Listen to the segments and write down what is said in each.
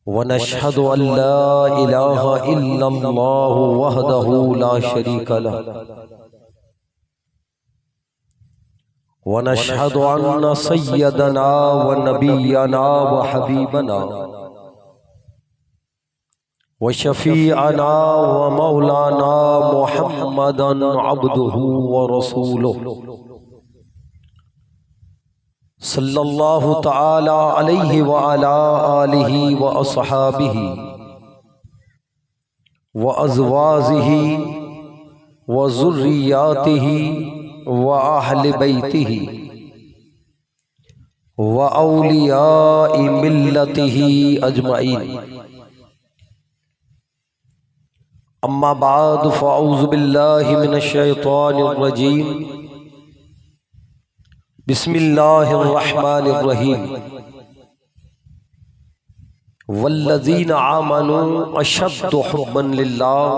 वनशहदु अल्ला इलाहा इल्लल्लाह वहदहु ला शरीका लह वनशहदु अन्ना सय्यदना व नबियना व हबीबना व शफीअना व मौलाना मुहम्मदन अब्दुहु व रसूलुहु सल्लल्लाहु तआला अलैहि व अला आलिहि व अस्हाबिहि व अज़वाजिहि व ज़ुर्रियातिहि व अहले बैतिहि व औलियाए मिल्लतिहि अजमईन। अम्मा बाद फ़अऊज़ु बिल्लाहि मिनश शैतानिर रजीम। बिस्मिल्लाहिर्रहमानिर्रहीम। वल्लज़ीना आमनू अशद्दु हुब्बन लिल्लाह।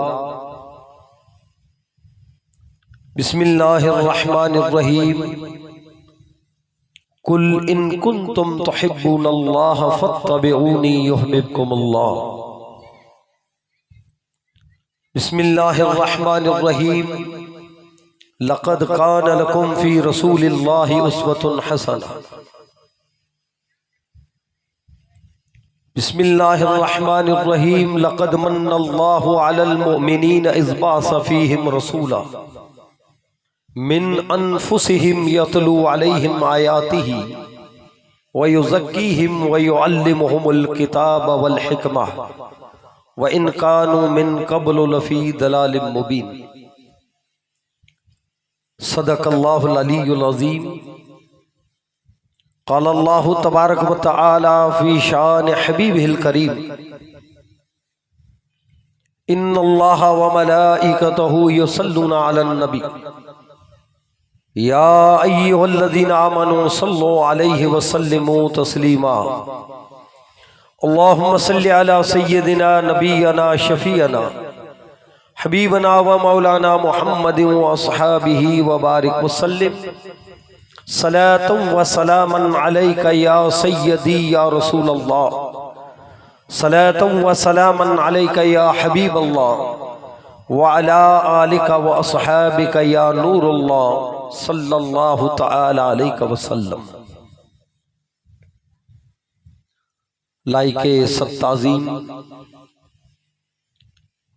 बिस्मिल्लाहिर्रहमानिर्रहीम। कुल इन कुन्तुम तुहिब्बूनल्लाह फत्तबिऊनी युहब्बुकुमुल्लाह। बिस्मिल्लाहिर्रहमानिर्रहीम। लक़द कान लकुम फ़ी रसूलिल्लाहि उस्वतुन हसना। बिस्मिल्लाहिर्रहमानिर्रहीम। लक़द मन्नल्लाहु अलल मुअमिनीन इज़ बअस फ़ीहिम रसूला मिन अनफुसिहिम यतलू अलैहिम आयातिही व युज़क्कीहिम व युअल्लिमुहुमुल किताब वल हिकमह व इन कानू मिन क़ब्लु लफ़ी दलालिम मुबीन। सदक़ल्लाहुल अलीयुल अज़ीम। क़ाल अल्लाहु तबारक व तआला फ़ी शान हबीबिहिल करीम। इन्नल्लाहा व मलाइकतहु युसल्लूना अलन नबी या अय्युहल्लज़ीना आमनू सल्लु अलैहि व सल्लिमू तस्लीमा। अल्लाहुम्मा सल्लि अला सय्यिदिना नबियना शफ़ीअना हबीबना व मौलाना मुहम्मदिन व अस्हाबिही व बारिक वसल्लिम। सलातन व सलामन अलैका या सय्यदी या रसूल अल्लाह। सलातन व सलामन अलैका या हबीब अल्लाह व अला आलिका व अस्हाबिका या नूरुल्लाह सल्लल्लाहु तआला अलैहि वसल्लम। लाइके सत्ताज़ीम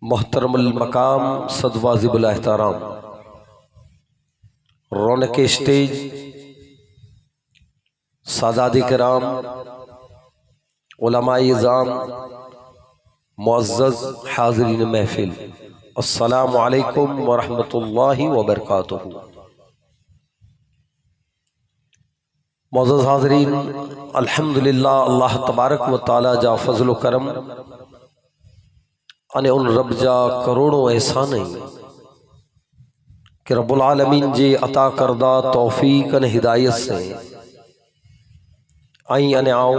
मोहतरमुल मकाम सदवाजिबुल एहतराम रौनक स्टेज सादात किराम उलमाए इज़ाम मुअज़्ज़ज़ हाज़रीन महफिल, अस्सलामु अलैकुम व रहमतुल्लाहि व बरकातुहू। मुअज़्ज़ज़ हाज़रीन, अल्हम्दुलिल्लाह अल्लाह तबारक व तआला जा फ़ज़्ल व करम अने उन रब जा करोड़ों एहसान कि रब्बुल आलमीन जे अता करदा तौफीक अने हिदायत से आई अने आओ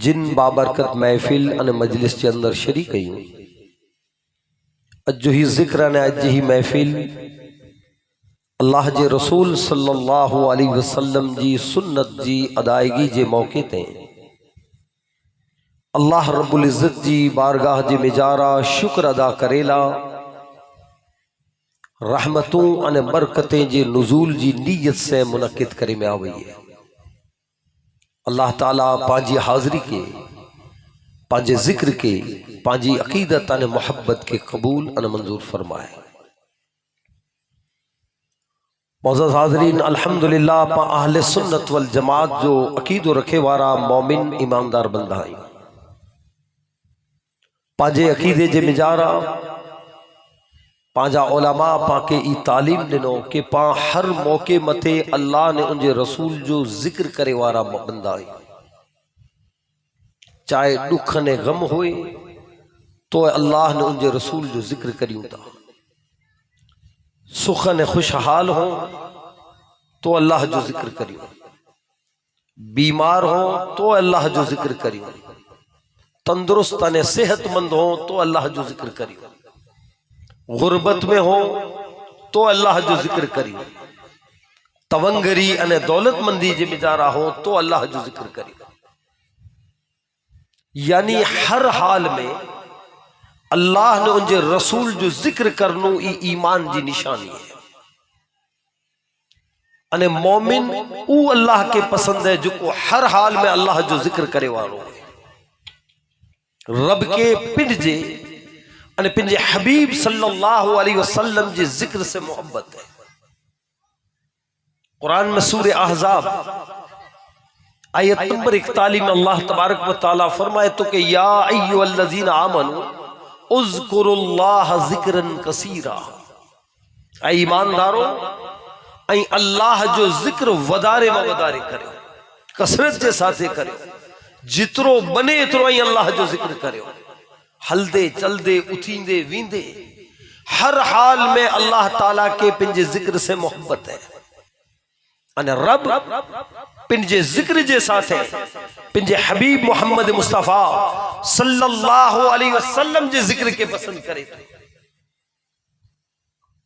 जिन बाबरकत महफिल अने मजलिस के अंदर शरीक कयूं। अज ही जिक्र अने अज ही महफिल अल्लाह जे रसूल सल्लल्लाहु अलैहि वसल्लम जी सुन्नत जी अदायगी जे मौके ते अल्लाह रब्बुल इज़्ज़त जी बारगाह जे मिजारा शुक्र अदा करेला रहमतों अने बरकतें जे नुज़ूल जी नीयत से मुनक्किद करे में आवई है। अल्लाह ताला पांजी हाज़री के पांजे जिक्र के पांजी अकीदत अने मोहब्बत के कबूल अने मंजूर फरमाए। मुअज़्ज़ज़ हाज़रीन, अल्हम्दुलिल्लाह पा अहले सुन्नत वल जमात जो अकीदो रखे वारा मोमिन ईमानदार बंदा है। पांजे अकीदे जे मिजारा पांजा उलमा पाके ई तालीम दिनो कि पा हर मौके मथे अल्लाह ने उनके रसूल जो जिक्र करे वारा बंदा है। चाहे दुख ने गम होए तो अल्लाह ने उनके रसूल जो जिक्र करियूं था। सुख ने खुशहाल हो तो अल्लाह जो जिक्र करियो, बीमार हो तो अल्लाह जो जिक्र करियो, तंदुरुस्त अने सेहतमंद हो तो अल्लाह जो जिक्र करियो, गुर्बत में हो तो अल्लाह जो जिक्र करियो, तवंगरी अने दौलतमंदी जे मिजारा हो तो अल्लाह जो जिक्र करियो। यानी हर हाल में अल्लाह ने उनके रसूल जो जिक्र करनो ई ईमान जी निशानी है। अने मोमिन ऊ अल्लाह के पसंद है जो को हर हाल में अल्लाह जो जिक्र करे वालो है। रब के पिंड जे अने पिंजे हबीब सल्लल्लाहु अलैहि वसल्लम जे जिक्र से मोहब्बत है। कुरान में सूरह अहज़ाब आयत नंबर 41 में अल्लाह तबारक व तआला फरमाए तो कि या अय्युहल्लज़ीना आमनू उज़्कुरुल्लाह ज़िक्रन कसीरा, ऐ ईमानदारो ऐं अल्लाह जो जिक्र वदारे में वदारे करो, कसरत के साथ करो, जितरो बने एतरो ऐं अल्लाह जो जिक्र करो। हलदे चलदे उथींदे वींदे हर हाल में अल्लाह ताला के पिंजे जिक्र से मोहब्बत है। अने रब पिंजे जिक्र जे साथ है पिंजे हबीब मोहम्मद मुस्तफा सल्लल्लाहु अलैहि वसल्लम जे जिक्र के पसंद करे।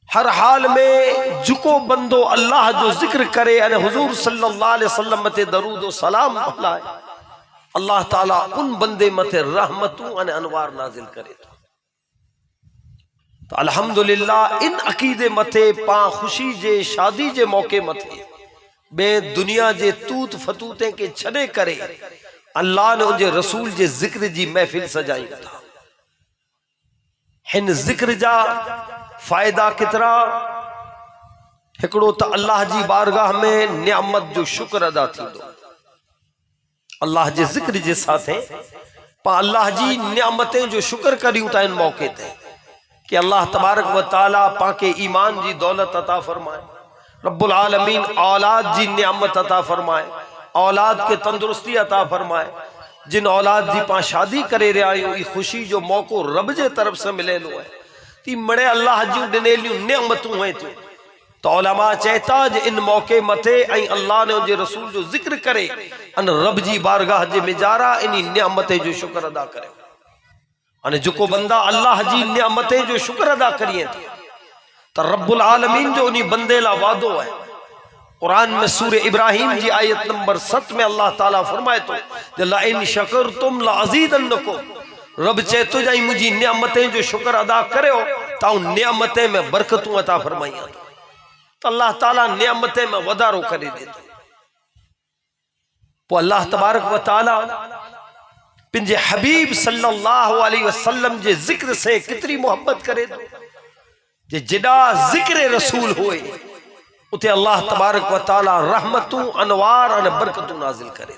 हर हाल में जुको बंदो अल्लाह जो जिक्र करे अने हुजूर सल्लल्लाहु अलैहि वसल्लम मते दरूद व सलाम फलाए, अल्लाह ताला उन बंदे मते रहमतू अने अनवार नाजिल करे। तो अल्हम्दुलिल्लाह इन अकीदे मते पा खुशी जे शादी जे मौके मते बे दुनिया जे तूत फतूते के छड़े करे अल्लाह ने उनके रसूल जे जिक्र जी महफिल सजाई था। हिन जिक्र जा फायदा कितरा, हिकड़ो तो अल्लाह जी बारगाह में नियामत जो शुक्र अदा थी दो। अल्लाह जे जिक्र जे साथ है पा अल्लाह जी नियामतें जो शुक्र करियूं था इन मौके ते कि अल्लाह तबारक व तआला पाके ईमान जी दौलत अता फरमाए, रब्बुल आलमीन औलाद जी नियामत अता फरमाए, औलाद के तंदुरुस्ती अता फरमाए। जिन औलाद जी पा शादी करे रहा आहियूं ई खुशी जो मौको रब जे तरफ से मिले लो है ती मड़े अल्लाह जी दिनेलियूं नियामतूं हैं तो। तो उलमा चेता जे इन मौके मथे ऐं अल्लाह ने उनके रसूल जो जिक्र करे अन रब जी बारगाह जे मिजारा इन नियामते जो शुक्र अदा करे। अने जुको बंदा अल्लाह जी नियामते जो शुक्र अदा करिए तो रब्बुल आलमीन जो उन्हीं बंदे ला वादो है। कुरान में सूरह इब्राहिम जी आयत नंबर 7 में अल्लाह ताला फरमाए तो ला इन शकरतुम ला अज़ीदन्नकुम, रब चेतो जाई मुझी नियामतें जो शुक्र अदा करो ताऊ नियामतें में बरकतूं अता फरमाइया। तो अल्लाह ताला नियामतें में वदारो करे देतो। तो अल्लाह तबारक व तआला पिंजे हबीब सल्लल्लाहु अलैहि वसल्लम जे जिक्र से कितनी मोहब्बत करे दो। जे जिदा जिक्र रसूल होए उते अल्लाह तबारक व तआला रहमतूं अनवार अने बरकतूं नाजिल करे।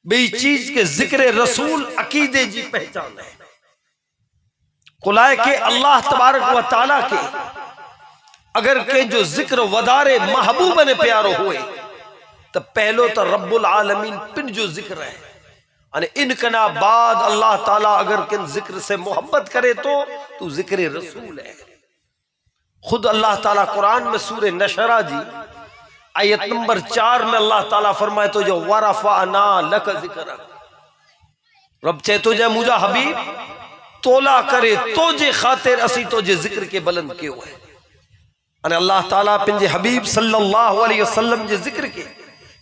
बई चीज के जिक्र रसूल अकीदे जी पहचान है। कुलाए के अल्लाह तबारक व तआला के अगर के जो जिक्र वदारे महबूब ने प्यारो हुए तो पहलो तो रब्बुल आलमीन पिन जो जिक्र है अने इनकना बाद अल्लाह ताला अगर किन जिक्र से मोहब्बत करे तो तू जिक्र रसूल है। खुद अल्लाह ताला कुरान में सूरह नशरा जी आयत नंबर 4 में अल्लाह ताला फरमाए तो जो वरफअना लक जिक्र, रब चे तो जे मुझा हबीब तोला करे तो जे खातिर असी तो जे जिक्र के बुलंद के हुए। अने अल्लाह ताला पिंजे हबीब सल्लल्लाहु अलैहि वसल्लम जे जिक्र के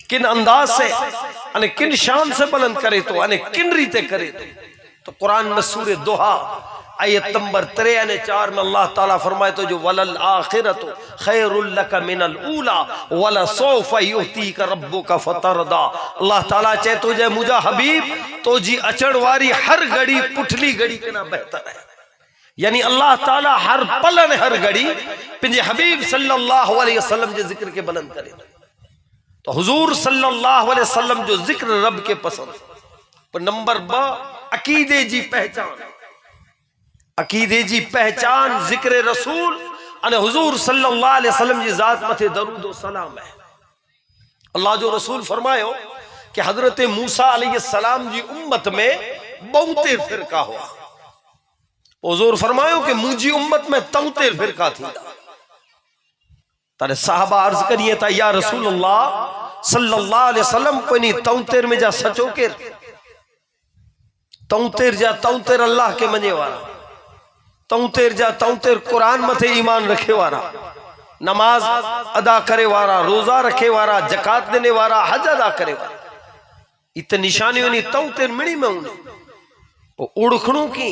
किन अंदाज से अने किन शान से बुलंद करे तो अने किन रीते करे तो कुरान में सूरह दुहा आयत नंबर 3 और 4 में अल्लाह ताला फरमाए तो जो वलल आखिरतु खैरुल लक मिनल ऊला वला सौफा युतीका रब्बुका फतरदा। अल्लाह ताला चाहे तो जे मुझा हबीब तो जी अचड़ वारी हर घड़ी पुठली घड़ी के ना बेहतर है। यानी अल्लाह ताला हर पल ने हर घड़ी पिंजे हबीब सल्लल्लाहु अलैहि वसल्लम जे जिक्र के बुलंद करे। तो हुजूर सल्लल्लाहु अलैहि वसल्लम जो जिक्र रब के पसंद। पर नंबर 2 अकीदे जी पहचान, अकीदे जी पहचान जिक्र रसूल अने हुजूर सल्लल्लाहु अलैहि वसल्लम जी जात मथे दरूद व सलाम है। अल्लाह जो रसूल फरमायो कि हजरत मूसा अलैहि सलाम जी उम्मत में बहुते फिरका हुआ। हुजूर फरमायो कि मुझी उम्मत में 73 फिरका थी। तारे साहबा अर्ज करिए था या रसूल अल्लाह सल्लल्लाहु अलैहि वसल्लम कोई 73 में जा सचो के 73 जा 73 अल्लाह के मने वाला, 73 जा 73 कुरान मथे ईमान रखे वाला, नमाज अदा करे वाला, रोजा रखे वाला, जकात देने वाला, हज अदा करे वाला। इत निशानियों नी तऊ तेर मिणी में हूंदी उड़खणू की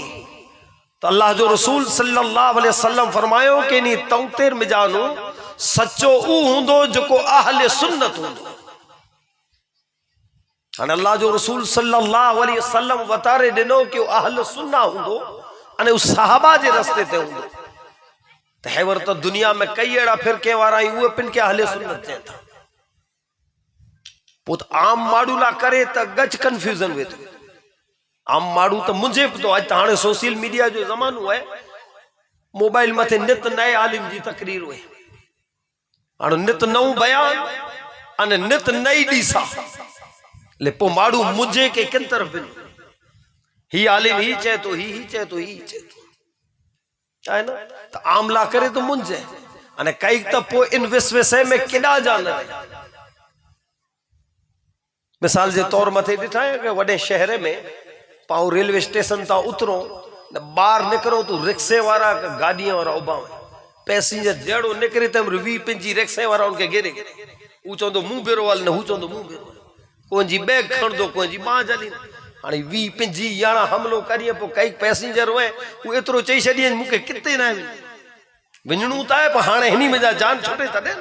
तो अल्लाह जो रसूल सल्लल्लाहु अलैहि वसल्लम फरमायो कि नी तऊ तेर मिजानू सच्चो ऊ हूंदो जो अहले सुन्नत हूंदो। अने अल्लाह जो रसूल सल्लल्लाहु अलैहि वसल्लम वतारे दिनो कि अहले सुन्ना हूंदो अने उस सहाबा जे रस्ते ते हूंदो। तो हैवर तो दुनिया में कई अड़ा फिरके वारा उहे पिन के अहले सुन्नत चए था। पोत आम माड़ू ला करे तो गच कंफ्यूजन वे तो आम माड़ू तो मुझे तो आज हाणे सोशल मीडिया जो जमानो है मोबाइल मथे नित नए आलिम जी तकरीर हुए हाणे नित नऊ बयान अने नित नई डीसा ले पो माड़ू मुझे के किन तरफ ही आलिम ही चए तो ही चए तो ही चए तो है ना। तो आमला करे तो मुंझे अने कई तो पो इन विषय में किना जान मिसाल जे तौर मथे दिठा है कि वडे शहर में पाओ रेलवे स्टेशन ता उतरो बाहर निकरो तो रिक्शे वाला गाड़ियां वाला उबा पैसेंजर जड़ो निकरे तम वी पिंजी रिक्शे वाला उनके घेरे ऊ चोंदो मुंह बेरो वाल न हु चोंदो मुंह बेरो कोई जी बैग खण दो कोई जी मां जली हाणे वी पिंजी याना हमलो करिए पो कई पैसेंजर हुए ऊ एतरो चई छडी मुके किते ना विणणू ता है हाणे हिनी में जान छुटे तडे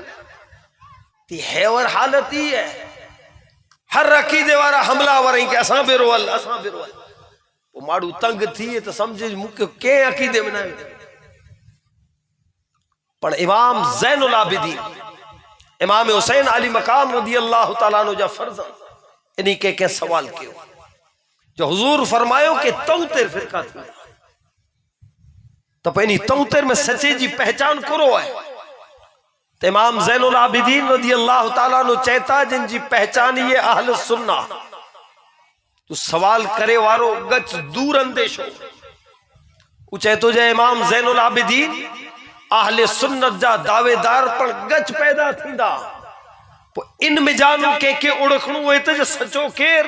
ती हैवर हालत ही है। हर अकीदे वारा हमला वारा के असा बेरो वाल वो माड़ू तंग थी तो समझे मुके के अकीदे में ना पर इमाम ज़ैनुल आबिदीन इमाम हुसैन अली मकाम रदी अल्लाह तआला अन्हु जा फर्जंद इन्हीं के सवाल कियो जो हुजूर फरमायो कि तौतेर फिरका थी तो पैनी तौतेर में सच्चे जी पहचान करो है। तो इमाम ज़ैनुल आबिदीन रदी अल्लाह तआला अन्हु चेता जिन जी पहचान ये अहल सुन्ना तो सवाल करे वारो गच दूर अंदेशो उचे तो जे इमाम ज़ैनुल आबिदीन अहले सुन्नत जा दावेदार पर गच पैदा थींदा इन में जानू के उड़खणू हुए तो सचो केर।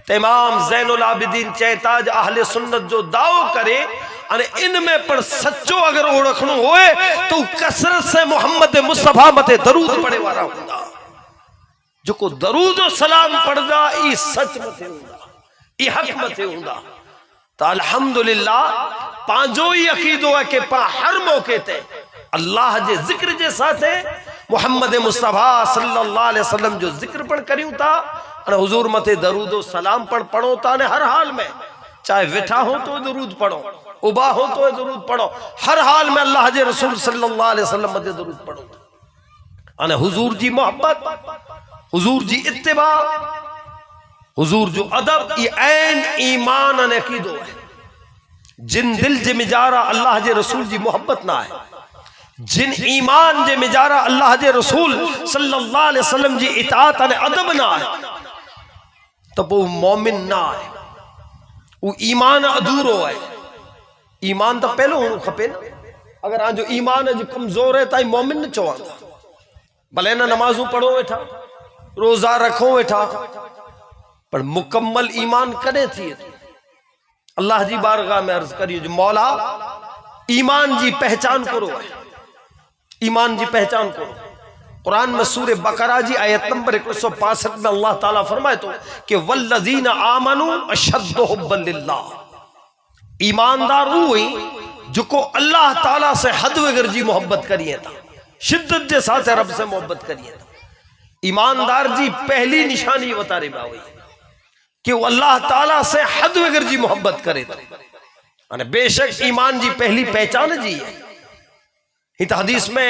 तो इमाम ज़ैनुल आबिदीन चेता अहले सुन्नत जो दावो करे अने इनमें पर सच्चो अगर ओळखणो होए तो कसरत से मोहम्मद मुस्तफा मते दरूद पढ़े वाला हुंदा जो को दरूद और सलाम पढ़दा ई सच मथे हुंदा ई हक मथे हुंदा। तो अल्हम्दुलिल्लाह पांजो ही अकीदो है कि पा हर मौके ते अल्लाह जे जिक्र जे साथे मोहम्मद मुस्तफा सल्लल्लाहु अलैहि वसल्लम जो जिक्र पण करियूं ता अने हुजूर मथे दरूद और सलाम पण पढ़ो ता ने हर हाल में चाहे वेठा हो तो दरूद पढ़ो उबा हो तो दरूद पढ़ो हर हाल में अल्लाह जे रसूल सल्लल्लाहु अलैहि वसल्लम मथे दरूद पढ़ो अने हुजूर जी मोहब्बत हुजूर जी इत्तिबा हुजूर जो अदब ये ऐन ईमान अने अकीदो है। जिन दिल जे मिजारा अल्लाह जे रसूल जी मोहब्बत ना है जिन ईमान जे मिजारा अल्लाह जे रसूल सल्लल्लाहु अलैहि वसल्लम जी इताअत अने अदब ना है तो वो मोमिन ना है वो ईमान अधूरो है। ईमान तो पहलो होनो खपे ना अगर आज जो ईमान जो कमजोर है ताई मोमिन न चवांदा भले ना नमाजू पढ़ो वेठा रोजा रखो वेठा पर मुकम्मल ईमान कदे थी अल्लाह जी बारगाह में अर्ज करियो जो मौला ईमान जी पहचान करो है ईमान जी पहचान करो। कुरान में सूरे बकरा जी आयत नंबर 165 में अल्लाह ताला फरमाए तो कि वल्लज़ीना आमनू अशद्दु हुब्बन लिल्लाह ईमानदार हुई जो को अल्लाह ताला से हद वगर जी मोहब्बत करिए था शिद्दत के साथ रब से मोहब्बत करिए था। ईमानदार जी पहली निशानी बता रही बावई कि वो अल्लाह ताला से हद वगर जी मोहब्बत करे था। बेशक ईमान जी पहली पहचान जी है इत हदीस में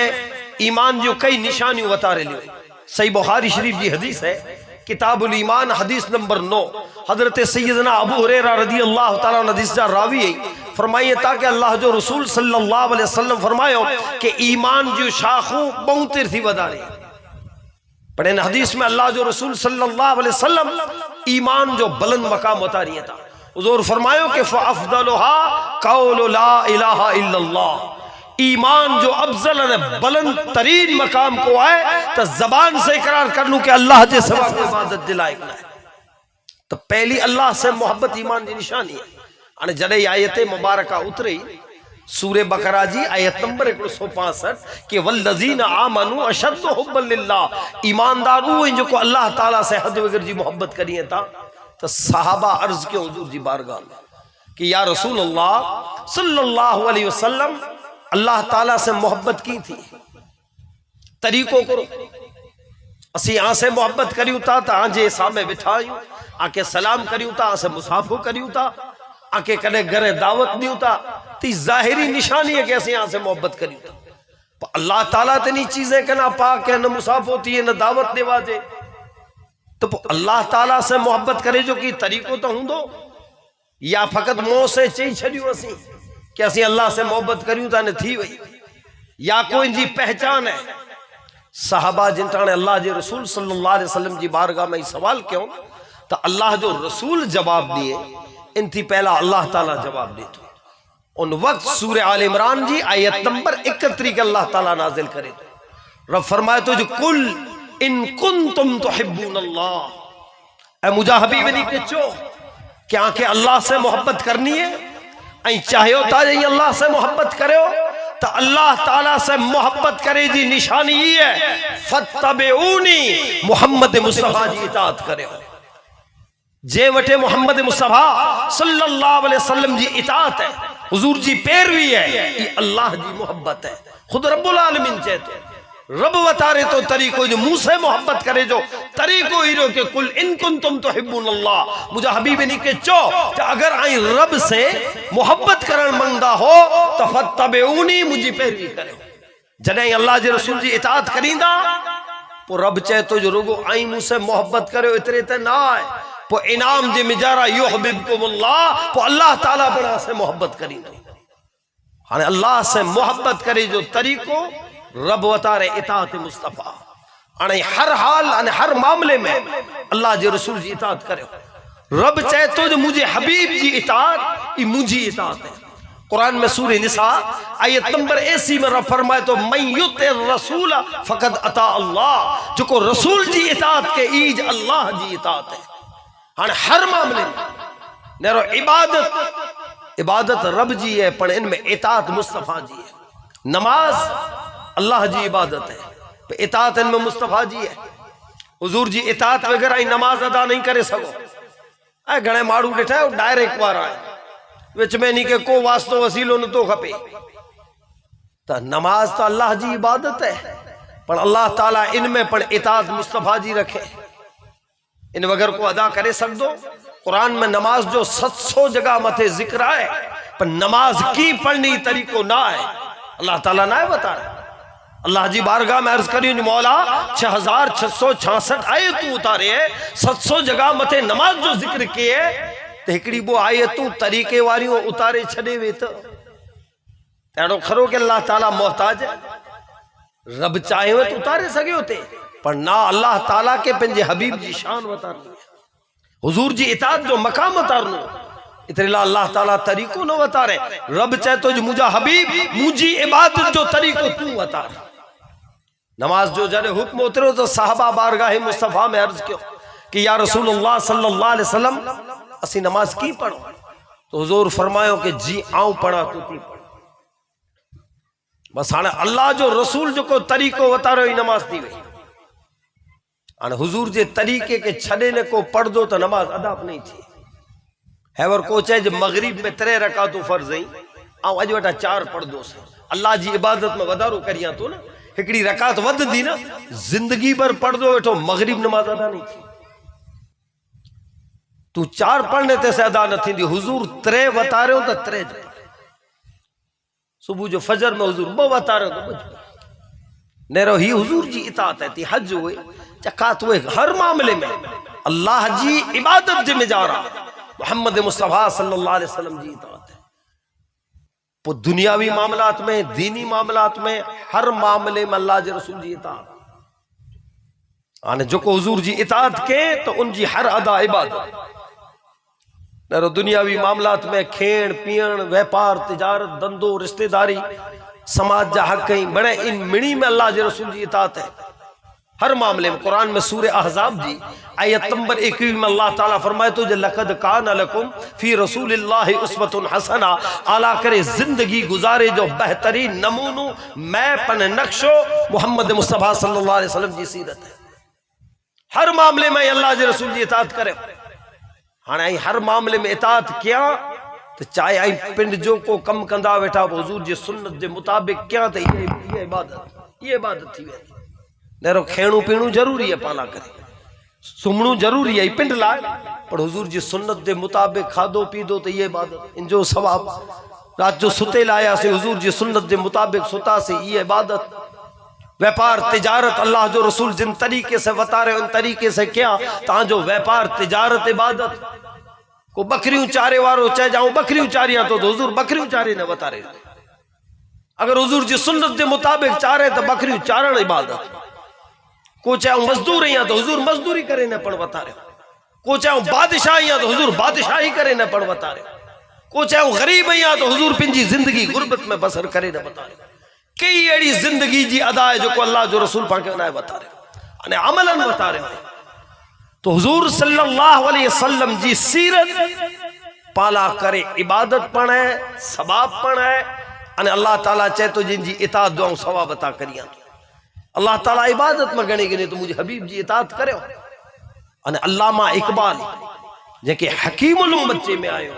ईमान जो कई निशानियों बता रहे सही बुखारी शरीफ जी हदीस है किताबुल ईमान हदीस नंबर 9 हजरत सैयदना अबू हुरैरा रदी अल्लाह ताला हदीस जा रावी है फरमाइए ताकि अल्लाह जो रसूल सल्लल्लाहु अलैहि वसल्लम फरमायो कि ईमान जो शाखू बहुतिर थी वधा रही पर इन हदीस में अल्लाह जो रसूल सल्लल्लाहु अलैहि वसल्लम ईमान जो बुलंद मकाम बता रही था हुजूर फरमायो कि फअफ़दलुहा क़ौलु ला इलाहा इल्लल्लाह ईमान जो अफजल और बुलंद तरीन मकाम को आए तो जबान से इकरार कर लूं कि अल्लाह के सिवा कोई इबादत दिलायक ना है। तो पहली अल्लाह से मोहब्बत ईमान की निशानी है। जड़े आयत मुबारका उतरी सूरे बकरा जी आयत नंबर 165 के वल्लज़ीना आमनू अशद्दु हुब्बन लिल्लाह, ईमानदारू जो अल्लाह ताला से हद वगर जी मोहब्बत करिए था। तो सहाबा अर्ज के हुजूर जी बारगाह में कि या रसूल अल्लाह सल्लल्लाहु अलैहि वसल्लम अल्लाह ताला से मोहब्बत की थी, तरीको करो। असी यहाँ से मोहब्बत करियूं था तो आजे सामे बिठा आयूं, आके सलाम करियूं था, आसे मुसाफो करियूं था, आके कदे घरे दावत दियूं था। ती जाहिरी निशानी है कि असी यहाँ से मोहब्बत करियूं था। अल्लाह ताला ते नी चीजें कना पाक है, न मुसाफो थी न दावत देवा जे। तो अल्लाह ताला से मोहब्बत करे जो की तरीको तो हूंदो, या फकत मुंह से चई छड़ियो असी कि असी अल्लाह से मोहब्बत करियूं था ने थी वही, या कोई जी पहचान है। साहबा जिन अल्लाह जे रसूल सल्लल्लाहु अलैहि वसल्लम जी बारगाह में सवाल क्यों, तो अल्लाह जो रसूल जवाब दिए इन थी पहला अल्लाह ताला जवाब दे तो उन वक्त सूरे आल इमरान जी आयत नंबर 31 के अल्लाह ताला नाजिल करे तो रब फरमाए तो जो कुल इन कुंतुम तुहिब्बून अल्लाह, ए मुजा हबीब ने के चो क्या के अल्लाह से मोहब्बत करनी है ऐ चाहो ता अल्लाह से मोहब्बत करो तो अल्लाह ताला से मोहब्बत करे जी निशानी ये है फत्तबिऊनी, मोहम्मद मुस्तफा जी इताअत करे। जे वटे मोहम्मद मुस्तफा सल्लल्लाहु अलैहि वसल्लम जी इताअत है, हुजूर जी पैरवी है, ये अल्लाह जी मोहब्बत है। खुद रब्बुल आलमीन कहते रब बतारे तो तरीको जो मुंह से मोहब्बत करे जो तरीको हीरो के कुल इन कुंतुम तुहिब्बून अल्लाह, मुझे हबीब ने के चो कि अगर आई रब से मोहब्बत करण मंगदा हो तो फत्तबिऊनी, मुझी पैरवी करो। जने अल्लाह जे रसूल जी इताअत करींदा पो रब चाहे तो जो रुगो आई मुंह से मोहब्बत करो इतरे ते ना है, पो इनाम जे मिजारा युहिब्बुकुमुल्लाह, पो अल्लाह ताला बड़ा से मोहब्बत करींदा। हाने अल्लाह से मोहब्बत करे जो तरीको रब वतारे इताअत मुस्तफा, अने हर हाल अने हर मामले में अल्लाह जे रसूल जी इताअत करो। रब चाहे तो जो मुझे हबीब जी इताअत ई मुझी इताअत है। कुरान में सूरह निसा आयत नंबर 80 में रब फरमाए तो मन युतिर रसूल फकद अता अल्लाह, जो को रसूल जी इताअत के ईज अल्लाह जी इताअत है। हाँ हर मामले में नेरो इबादत रब जी है पर इनमें इताअत मुस्तफा जी है। नमाज अल्लाह जी इबादत है, इताअत इनमें मुस्तफा जी है। हुजूर जी इताअत वगैरह नमाज अदा नहीं करे सको। ऐ घणे माण्हू ॾिठा डायरेक्ट वारा विच में नी के को वास्तो वसीलो न तो खपे। तो नमाज तो अल्लाह जी इबादत है पर अल्लाह ताला इनमें पण इताअत मुस्तफा जी रखे, इन वगर को अदा करे सकदो। कुरान में नमाज जो 700 जगह मथे जिक्र है पर नमाज की पढ़नी तरीको ना है, अल्लाह ताला ना है बता रहा। अल्लाह जी बारगाह में अर्ज करी मौला 6666 आयतूं उतारे 700 जगह मथे नमाज जो जिक्र किए तो हिकड़ी वो आयतूं तरीके वारियों उतारे छड़े वे तो अड़ो खरो के अल्लाह ताला मोहताज है। रब चाहे तो उतारे सके होते पर ना अल्लाह ताला के पंजे हबीब जी शान उतारनी, हुजूर जी इताअत जो मकाम उतारनो इतने ला अल्लाह ताला तरीको न उतारे। रब चाहे तो जो मुझा हबीब मुझी इबादत जो तरीको तू उतार। नमाज जो जरे हुक्म उतरो तो साहबा बारगाह मुस्तफा में अर्ज क्यों कि या रसूलुल्लाह सल्लल्लाहु अलैहि वसल्लम असी नमाज की पढ़ो, तो हुजूर फरमायो कि जी आऊं पढ़ा तू थी पढ़। बस हाणे अल्लाह जो रसूल जो को तरीको उतारो ही नमाज थी वही। हाणे हुजूर जे तरीके के छड़े ने को पढ़ दो तो नमाज अदा नहीं थी। हैवर को चाहे जो मगरिब में 3 रकातूं फर्ज आई आऊं अज वटा 4 पढ़ दो अल्लाह जी इबादत में वधारो करिया तो ना हिकड़ी रकात वध दी ना जिंदगी भर पढ़ दो वेठो मगरिब नमाज अदा नहीं थी। तू 4 पढ़ने ते से अदा न थी। हुजूर 3 वतारियो तो 3 सुबह जो फजर में हुजूर 2 वतारियो तो नेरो ही हुजूर जी इताअत है। हज हुए चकात हुए हर मामले में अल्लाह जी इबादत जिम्मेदारा मोहम्मद मुस्तफा सल्लल्लाहु अलैहि वसल्लम जी इताअत है। तो दुनियावी मामलात में दीनी मामलात में हर मामले में अल्लाह जे रसूल जी इताअत आने जो को हुजूर जी इताअत के तो उनकी हर अदा इबादत। नरो दुनियावी मामलात में खेण पीण व्यापार तिजारत धंधो रिश्तेदारी समाज जा हक बड़े इन मिणी में अल्लाह जे रसूल जी इताअत है। हर मामले में। कुरान में सूरह अहज़ाब जी आयत नंबर 21 में अल्लाह ताला फरमाए तो जो लक़द कान लकुम फी रसूलिल्लाहि उस्वतुन हसना, आला करे जिंदगी गुजारे जो बेहतरीन नमूनो मैपन नक्शो मोहम्मद मुस्तफ़ा सल्लल्लाहु अलैहि वसल्लम जी सीरत है। हर मामले में अल्लाह जे रसूल जी इताअत करे। हाँ हर मामले में इताअत किया तो चाहे आई पिंड जो को कम कंदा वेठा हुजूर जी सुन्नत जे मुताबिक क्या तो ये इबादत थी वे। नेरो खेणू पीणू जरूरी है, पाला करे सुमणू जरूरी है पिंड लाए, पर हुजूर जी सुन्नत जे मुताबिक खादो पीदो तो ये इबादत, इनजो सवाब। रात जो सुते लाया से हुजूर जी सुन्नत जे मुताबिक सुता से ये इबादत। व्यापार तिजारत अल्लाह जो रसूल जिन तरीके से बता रहे उन तरीके से क्या ता जो व्यापार तिजारत इबादत। को बकरियों चारे वारो चाहे जाऊं बकरियों चारिया तो हुजूर बकरियों चारे ने बता रहे। अगर हुजूर जी सुन्नत के मुताबिक चारे तो बकरियों चारण इबादत। को चाहे मजदूर या तो हुजूर मजदूरी करे न पढ़ बता रहे। को चाहे बादशाह या तो हुजूर बादशाही करे न पढ़ बता रहे। को चाहे गरीब या तो हुजूर पिंजी जिंदगी गुर्बत में बसर करे न बता रहे। कई अड़ी जिंदगी जी अदा है जो को अल्लाह जो रसूल पाके बता रहे अने अमलन बता रहे। तो हुजूर सल्लल्लाहु अलैहि वसल्लम जी सीरत पाला करे इबादत पण है, सवाब पण है। अने अल्लाह ताला चाहे तो जिन जी इताअत दुआऊं सवाब अता करिया। अल्लाह ताला इबादत में गणी गणी तो मुझे हबीब जी इताअत करे। अने अल्लामा इकबाल जेके हकीमुल उम्मत में आयो,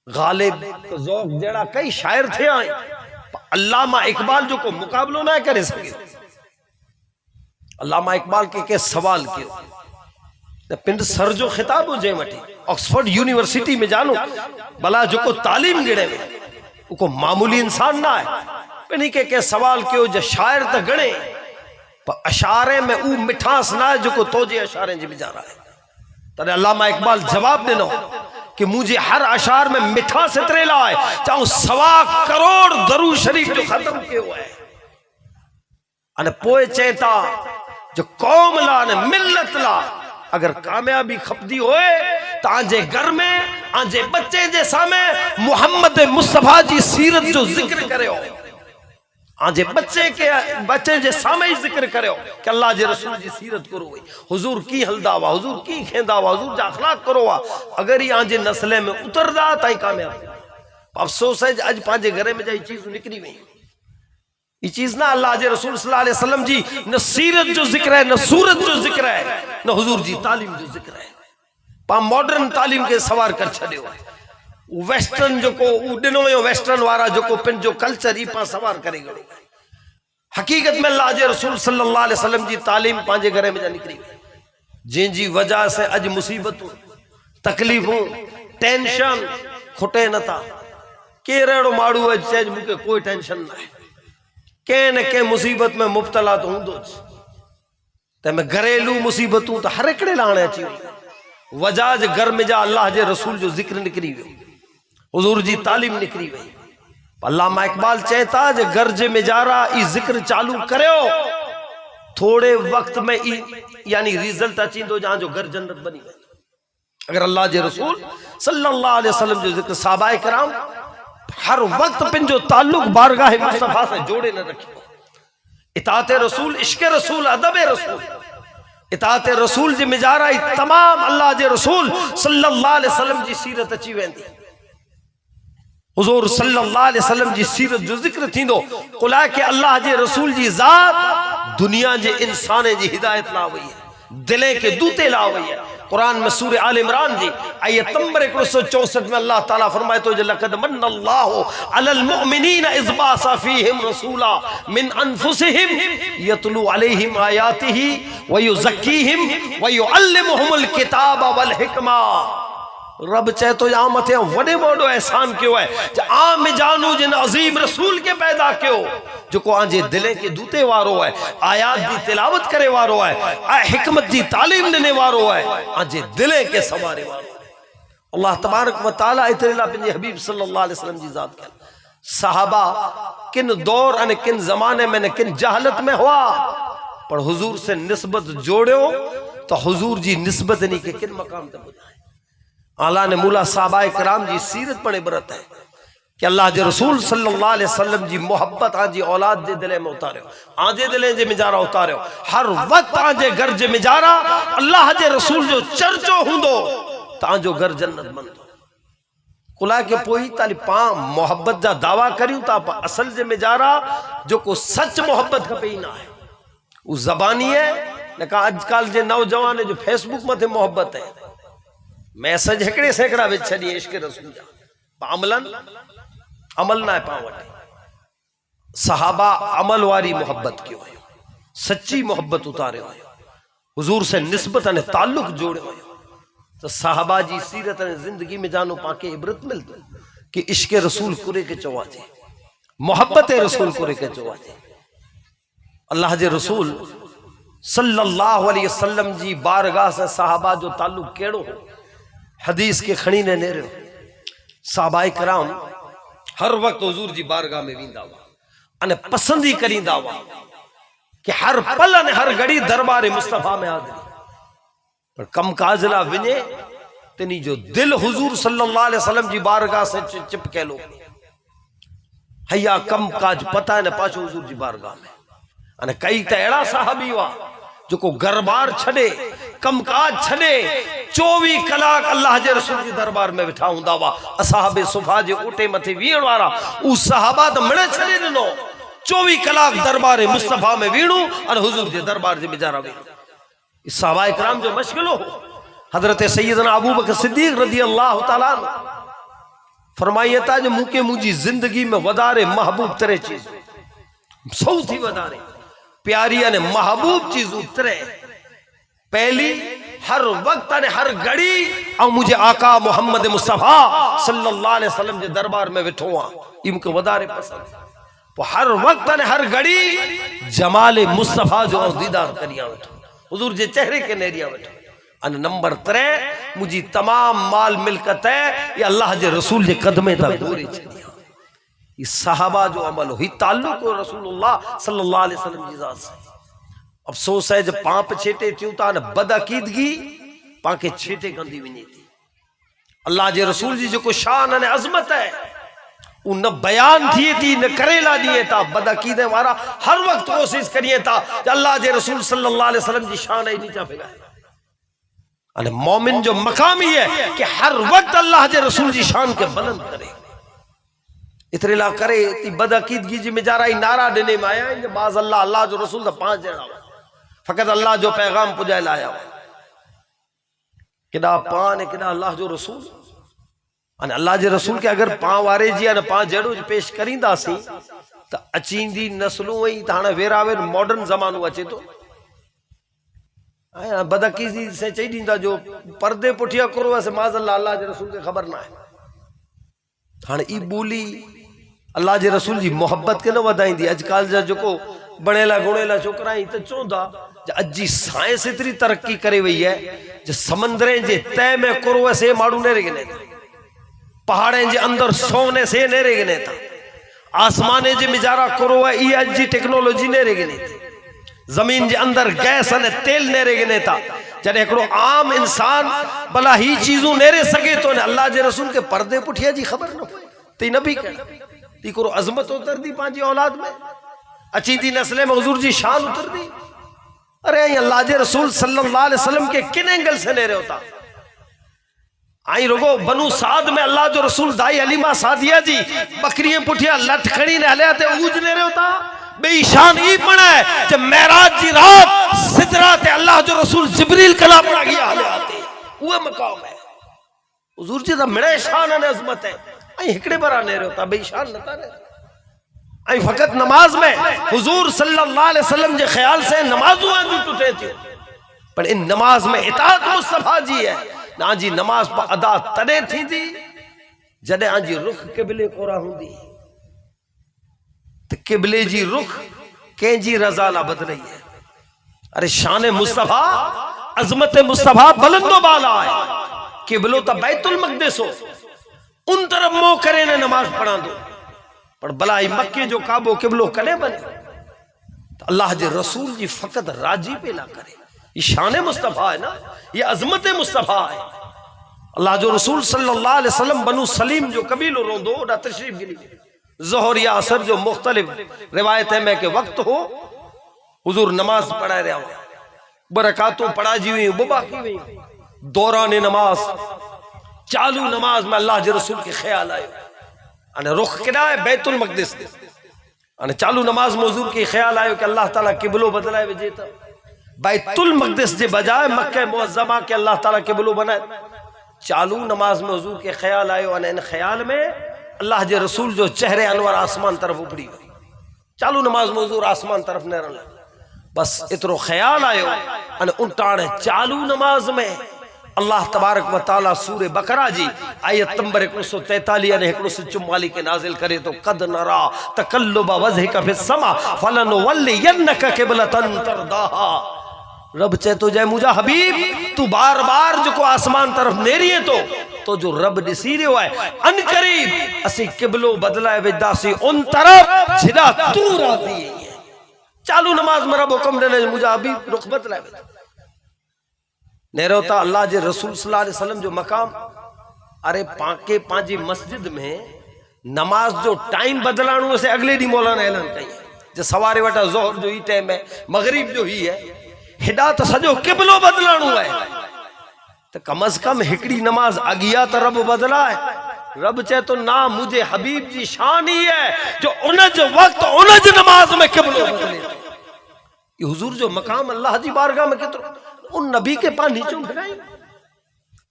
गालिब ज़ौक़ जड़ा कई शायर थे आए, अल्लामा इकबाल जो को मुकाबलो ना करे सके। अल्लामा इकबाल के सवाल कियो पिंड सर जो खिताब हो जे मटी ऑक्सफोर्ड यूनिवर्सिटी में जानो भला जो को तालीम गिणे में उको मामूली इंसान ना है। पिनी के सवाल कियो जो शायर तो गणे पर अशारे में ऊ मिठास ना है जो को तोजे अशारे जी बिचारा है। तने अल्लामा इकबाल जवाब देनो कि मुझे हर अशार में मिठास इतरे लाए चाहूं 1.25 करोड़ दरूद शरीफ जो खत्म कियो है। अने पोए चेता जो कौम ला ने मिल्लत ला अगर कामयाबी खपदी होए तो आजे घर में आजे बच्चे जे सामे मोहम्मद मुस्तफा जी सीरत जो जिक्र करे हो। आजे बच्चे जे सामे ही जिक्र करे हो कि अल्लाह जे रसूल जी सीरत करो हुई हुजूर की हलदावा हुजूर की खेंदावा हुजूर जा अखलाक करो वा। अगर ही आजे नस्ले में उतरदा ताई कामयाब। अफसोस है आज पांजे घरे में जाई चीज निकली वही। ये चीज ना अल्लाह जे रसूल सल्लल्लाहु अलैहि वसल्लम जी न सीरत जो जिक्र है न सूरत जो जिक्र है न हुजूर जी तालीम जो जिक्र है। पा मॉडर्न तालीम के सवार कर छड़ियो वेस्टर्न जो को दिनो वेस्टर्न वारा जो को पिन जो कल्चर ई पा सवार करे गयो। हकीकत में अल्लाह जे रसूल सल्लल्लाहु अलैहि वसल्लम जी तालीम पांजे घरे में जा निकली जिन जी वजह से अज मुसीबतों तकलीफों टेंशन खुटे न था। केरड़ो माड़ू है चेज मुके कोई टेंशन ना है के न के मुसीबत में मुब्तला तो हूंदो ते में घरेलू मुसीबतों तो हर एकड़े लाणे अची वजह जे घर में जा अल्लाह जे रसूल जो जिक्र निकरी वियो हुजूर जी तालीम निकरी वई। अल्लामा इकबाल चेता जे घर जे मेजारा ई जिक्र चालू करो थोड़े वक्त में ई यानी रिजल्ट अचींदो जहां जो घर जन्नत बनी वई। अगर अल्लाह जे रसूल सल्लल्लाहु अलैहि वसल्लम जो जिक्र सहाबाए किराम हर वक्त पिन जो ताल्लुक बारगाह मुस्तफा से जोड़े न रखियो। इताअत रसूल इश्क रसूल अदब रसूल इताअत रसूल जी मिजारा तमाम अल्लाह जे रसूल सल्लल्लाहु अलैहि वसल्लम जी सीरत अची वेंदी। हुजूर सल्लल्लाहु अलैहि वसल्लम जी सीरत जो जिक्र थींदो कुला के अल्लाह जे रसूल जी जात दुनिया जे इंसान जी हिदायत ला वई है दिले के दूते ला वई है। कुरान में सूरह आल इमरान जी आयत नंबर 164 में अल्लाह ताला फरमाए तो लक़द मन्नल्लाहु अलल मुमिनीना इज़ बासा फीहिम रसूला मिन अनफुसिहिम यतलू अलैहिम आयातिही व युज़क्कीहिम व युअल्लिमुहुमुल किताब वल हिकमा। रब चाहे तो आ मथे वडे वडो एहसान क्यों है आम जानू जिन अजीम रसूल के पैदा क्यों जो को आजे दिले के दूते वारो है आयात दी तिलावत करे वारो है आ हिकमत दी तालीम देने वारो है आजे दिले के सवारे वारो। अल्लाह तबारक व तआला इतरेला पिंजे हबीब सल्लल्लाहु अलैहि वसल्लम जी जात के सहाबा किन दौर अने किन जमाने में ने किन जहालत में हुआ पर हुजूर से निस्बत जोड़ो तो हुजूर जी निस्बत नहीं के किन मकाम तक बुझाए। आला ने मूला साहबाए कराम जी सीरत पड़े बरत है कि अल्लाह जे रसूल सल्लल्लाहु अलैहि वसल्लम जी मोहब्बत आजी औलाद जे दिले में उतारियो, आजे दिले जे मिजारा उतारियो। हर वक्त आजे घर जे मिजारा अल्लाह जे रसूल जो चर्चो हुंदो, तांजो घर जन्नत बंदो। कुला के पोई ताली पा मोहब्बत जा दावा करियो ता असल जे मिजारा जो को सच मोहब्बत खपे ही ना है, वो जबानी है न का आजकल जे नौजवान जो फेसबुक मथे मोहब्बत है, मैसेज हिकड़े सैकड़ा विच छडी इश्क रसूल जा पामलन अमल ना पां वटे। सहाबा अमल वारी मोहब्बत क्यों है, सच्ची मोहब्बत उतारे हो, हुजूर से निस्बत ने ताल्लुक जोड़े हो। तो साहबा जी सीरत ने जिंदगी में जानो पाके इबरत मिलती कि इश्क रसूल कुरे के चौवाजे, मोहब्बत रसूल कुरे के चौवाजे। अल्लाह जे रसूल सल्लल्लाहु अलैहि वसल्लम जी बारगाह से साहबा जो ताल्लुक केड़ो हो, हदीस के खणी ने नेरो। साहबाए कराम हर वक्त हुजूर जी बारगाह में वींदा हुआ अने पसंद ही करींदा हुआ कि हर पल अने हर घड़ी दरबार मुस्तफा में हाज़िरी। पर कम काजला विने तनी जो दिल हुजूर सल्लल्लाहु अलैहि वसल्लम जी बारगाह से चिपके लो, हया कम काज पता न पाछो हुजूर जी बारगाह में। अने कई त एड़ा साहबी हुआ जो को घरबार छड़े, कम काज छड़े, 24 कलाक अल्लाह जे रसूल जी दरबार में बिठा हुंदा हुआ। असहाबे सुफा जे ऊटे मथे वीण वारा उ सहाबा त मिले छड़े दिनो, 24 कलाक दरबार मुस्तफा में वीणू और हुजूर जे दरबार जे बिचारा वीणू। इस सहाबाए कराम जो मशगल हो, हजरत सैयदना अबू बकर सिद्दीक रज़ी अल्लाह तआला फरमाइए था जो मुके मुझी जिंदगी में वधारे महबूब तरे चीज सौथी वधारे प्यारी ने महबूब चीज उतरे पहली हर वक्त ने हर घड़ी और मुझे आका मोहम्मद मुस्तफा सल्लल्लाहु अलैहि वसल्लम के दरबार में बैठो इनके वधारे पसंद। तो हर वक्त ने हर घड़ी जमाल मुस्तफा जो दीदार करिया बैठो, हुजूर जे चेहरे के नेरिया बैठो। अन नंबर 3 मुझी तमाम माल मिलकत है ये अल्लाह जे रसूल जे कदमे तक दूरी छड़िया। ये सहाबा जो अमल हो, ही ताल्लुक हो रसूलुल्लाह सल्लल्लाहु अलैहि वसल्लम जी जात से। अफसोस है जब पाप छेटे त्यूता न बदअकीदगी पाके छेटे कंदी वने थी। अल्लाह जे रसूल जी जो को शान ने अजमत है उन बयान थिए थी न करेला दिए था। बदअकीदे वारा हर वक्त कोशिश करिए था कि अल्लाह जे रसूल सल्लल्लाहु अलैहि वसल्लम जी शान ही नीचा फेगा। अने मोमिन जो मकाम ही है कि हर वक्त अल्लाह जे रसूल जी शान के बुलंद करे। इतरे ला करे ती बदअकीदगी जी मिजारा ही नारा देने में आया कि बाज अल्लाह अल्लाह जो रसूल दा 5 जणा फकत अल्लाह जो पैगाम पुजाए लाया किदा पान किदा अल्लाह जो रसूल। अने अल्लाह जे रसूल के अगर पां वारे जी ने 5 जड़ो पेश करींदासी त अचींदी नस्लूं वही त हाणे वेरावेर मॉडर्न ज़मानो अचे तो बदअकीदी से चई दींदा जो पर्दे पुठिया करो से माज अल्लाह अल्लाह जे रसूल के खबर ना है। हाणे ई बोली अल्लाह जे रसूल जी मोहब्बत के न वधाईंदी। अजकल जा जो बणेला गुणेला छोकरा ही तो चौंदा अजी साइंस इतनी तरक्की करे वही है जो समंदरे जे तय में करो से माड़ू ने रेगने पहाड़े जे अंदर सोने से ने रेगने था आसमाने जे मिजारा करो ई अजी टेक्नोलॉजी ने रेगने थी जमीन जे अंदर गैस ने तेल ने रेगने था। जब एक आम इंसान भला ही चीजों नेरे सके तो ने अल्लाह जे रसूल के पर्दे पुठिया जी खबर न हो ती नबी ती करो अजमत उतर दी पांची औलाद में अच्छी थी नस्ल में हुजूर जी शान उतर दी। अरे अल्लाह जे रसूल सल्लल्लाहु अलैहि वसल्लम के किन एंगल से नेरे होता आई रोगो बनु साद में अल्लाह जो रसूल दाई हलीमा सादिया जी बकरियां पुठिया लट खड़ी ने हलिया ते ऊज नेरे होता बेईशान ई पड़ा है जब मेराज जी रात सिदरा ते अल्लाह जो रसूल जिब्रील कला पड़ा गया हलिया ते वो मकाम है हुजूर जी दा मिड़े शान ने अजमत है आई हिकड़े बरा नेरे होता बेईशान नता ने आई फकत नमाज में हुजूर सल्लल्लाहु अलैहि वसल्लम जे ख्याल से नमाजों आंदी टूटे थी पर इन नमाज में इताअत मुस्तफा जी है ना जी नमाज पर अदा तने थी थी जडे आजी रुख किबले कोरा हुंदी तो किबले जी रुख के जी रजा ला बदलई है। अरे शान मुस्तफा अजमत मुस्तफा बुलंदो बाला है किबलो तो बैतुल मक़दिस हो उन तरफ मोह करे ने नमाज पढ़ा दो पर भलाई मक्के जो काबो किबलो कने बने तो अल्लाह जे रसूल जी फकत राजी पे ला करे। ये शान मुस्तफा है ना, ये अजमत मुस्तफा है। अल्लाह जो रसूल सल्लल्लाहु अलैहि वसल्लम बनु सलीम जो कबीलो रोंदो ओडा तशरीफ गिनी ज़ोहर या असर जो मुख्तलिफ रिवायत है में के वक्त हो हुजूर नमाज पढ़ाए रहा बरकातों पढ़ा जी हुई बुबा की हुई दौरान नमाज चालू नमाज में अल्लाह के रसूल के ख्याल आयो अने रुख केड़ा है बैतुल मक़दिस अने चालू नमाज में हुजूर के ख्याल आयो कि अल्लाह ताला किबलो बदलाए वजे त बैतुल मक़दिस जे बजाय मक्का मुअज़्ज़मा के अल्लाह ताला किबलो बनाए चालू नमाज में हुजूर के ख्याल आयो अने इन ख्याल में अल्लाह जे रसूल जो चेहरे अनवर आसमान तरफ उपड़ी चालू नमाज में हुजूर आसमान तरफ न रहा बस इतरो ख्याल आयो अने उल्टाणे चालू नमाज में अल्लाह तबारक व तआला सूरे बकरा जी आयत नंबर 143 अने 144 के नाजिल करे तो कद नरा तकल्लुब वजहिका फिस समा फलनुवल्लियन्नका क़िबलतन तरदाहा रब चे तो जय मुझा हबीब तू बार बार जो को आसमान तरफ नेरिए तो जो रब दिसी रहो है अन करीब असी किबलो बदलाए वेदासी उन तरफ जिदा तू राजी है चालू नमाज में रब हुक्म देने मुझा हबीब रुख बदलाए नेरोता अल्लाह जे रसूल सल्लल्लाहु अलैहि वसल्लम जो मकाम अरे पाके पांजी मस्जिद में नमाज जो टाइम बदलाणो से अगले डी मौलाना ऐलान कई जे सवारे वटा जोहर जो ही टाइम है मगरिब जो ही है हिडा तो सजो किबलो बदलाणो है तो कम अज कम हिकड़ी नमाज अगिया तो रब बदला है रब चे तो ना मुझे हबीब जी शान ही है जो उनज वक्त उनज नमाज में किबलो बदले ये हुजूर जो मकाम अल्लाह जी बारगाह में कितो उन नबी के पास नीचे भिड़ाई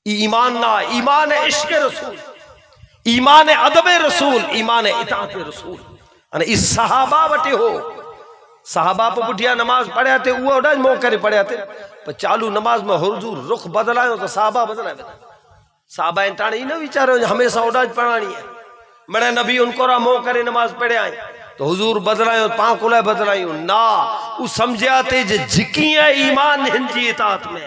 ईमान ना ईमान है इश्क रसूल ईमान है अदब रसूल ईमान है इताअत रसूल अने इस सहाबा वटे हो सहाबा पे पुठिया नमाज पढ़या थे वो ओडा मो करे पढ़या थे पर चालू नमाज में हुजूर रुख बदलायो तो सहाबा बदलाए सहाबा टाणी न विचारो हमेशा ओडा पढ़ानी है मड़े नबी उनको रा मो करे नमाज पढ़े आई तो हुजूर बदलायो पाकुला बदलायो ना उ समझया थे जे जिकी है ईमान हिंजी इताअत में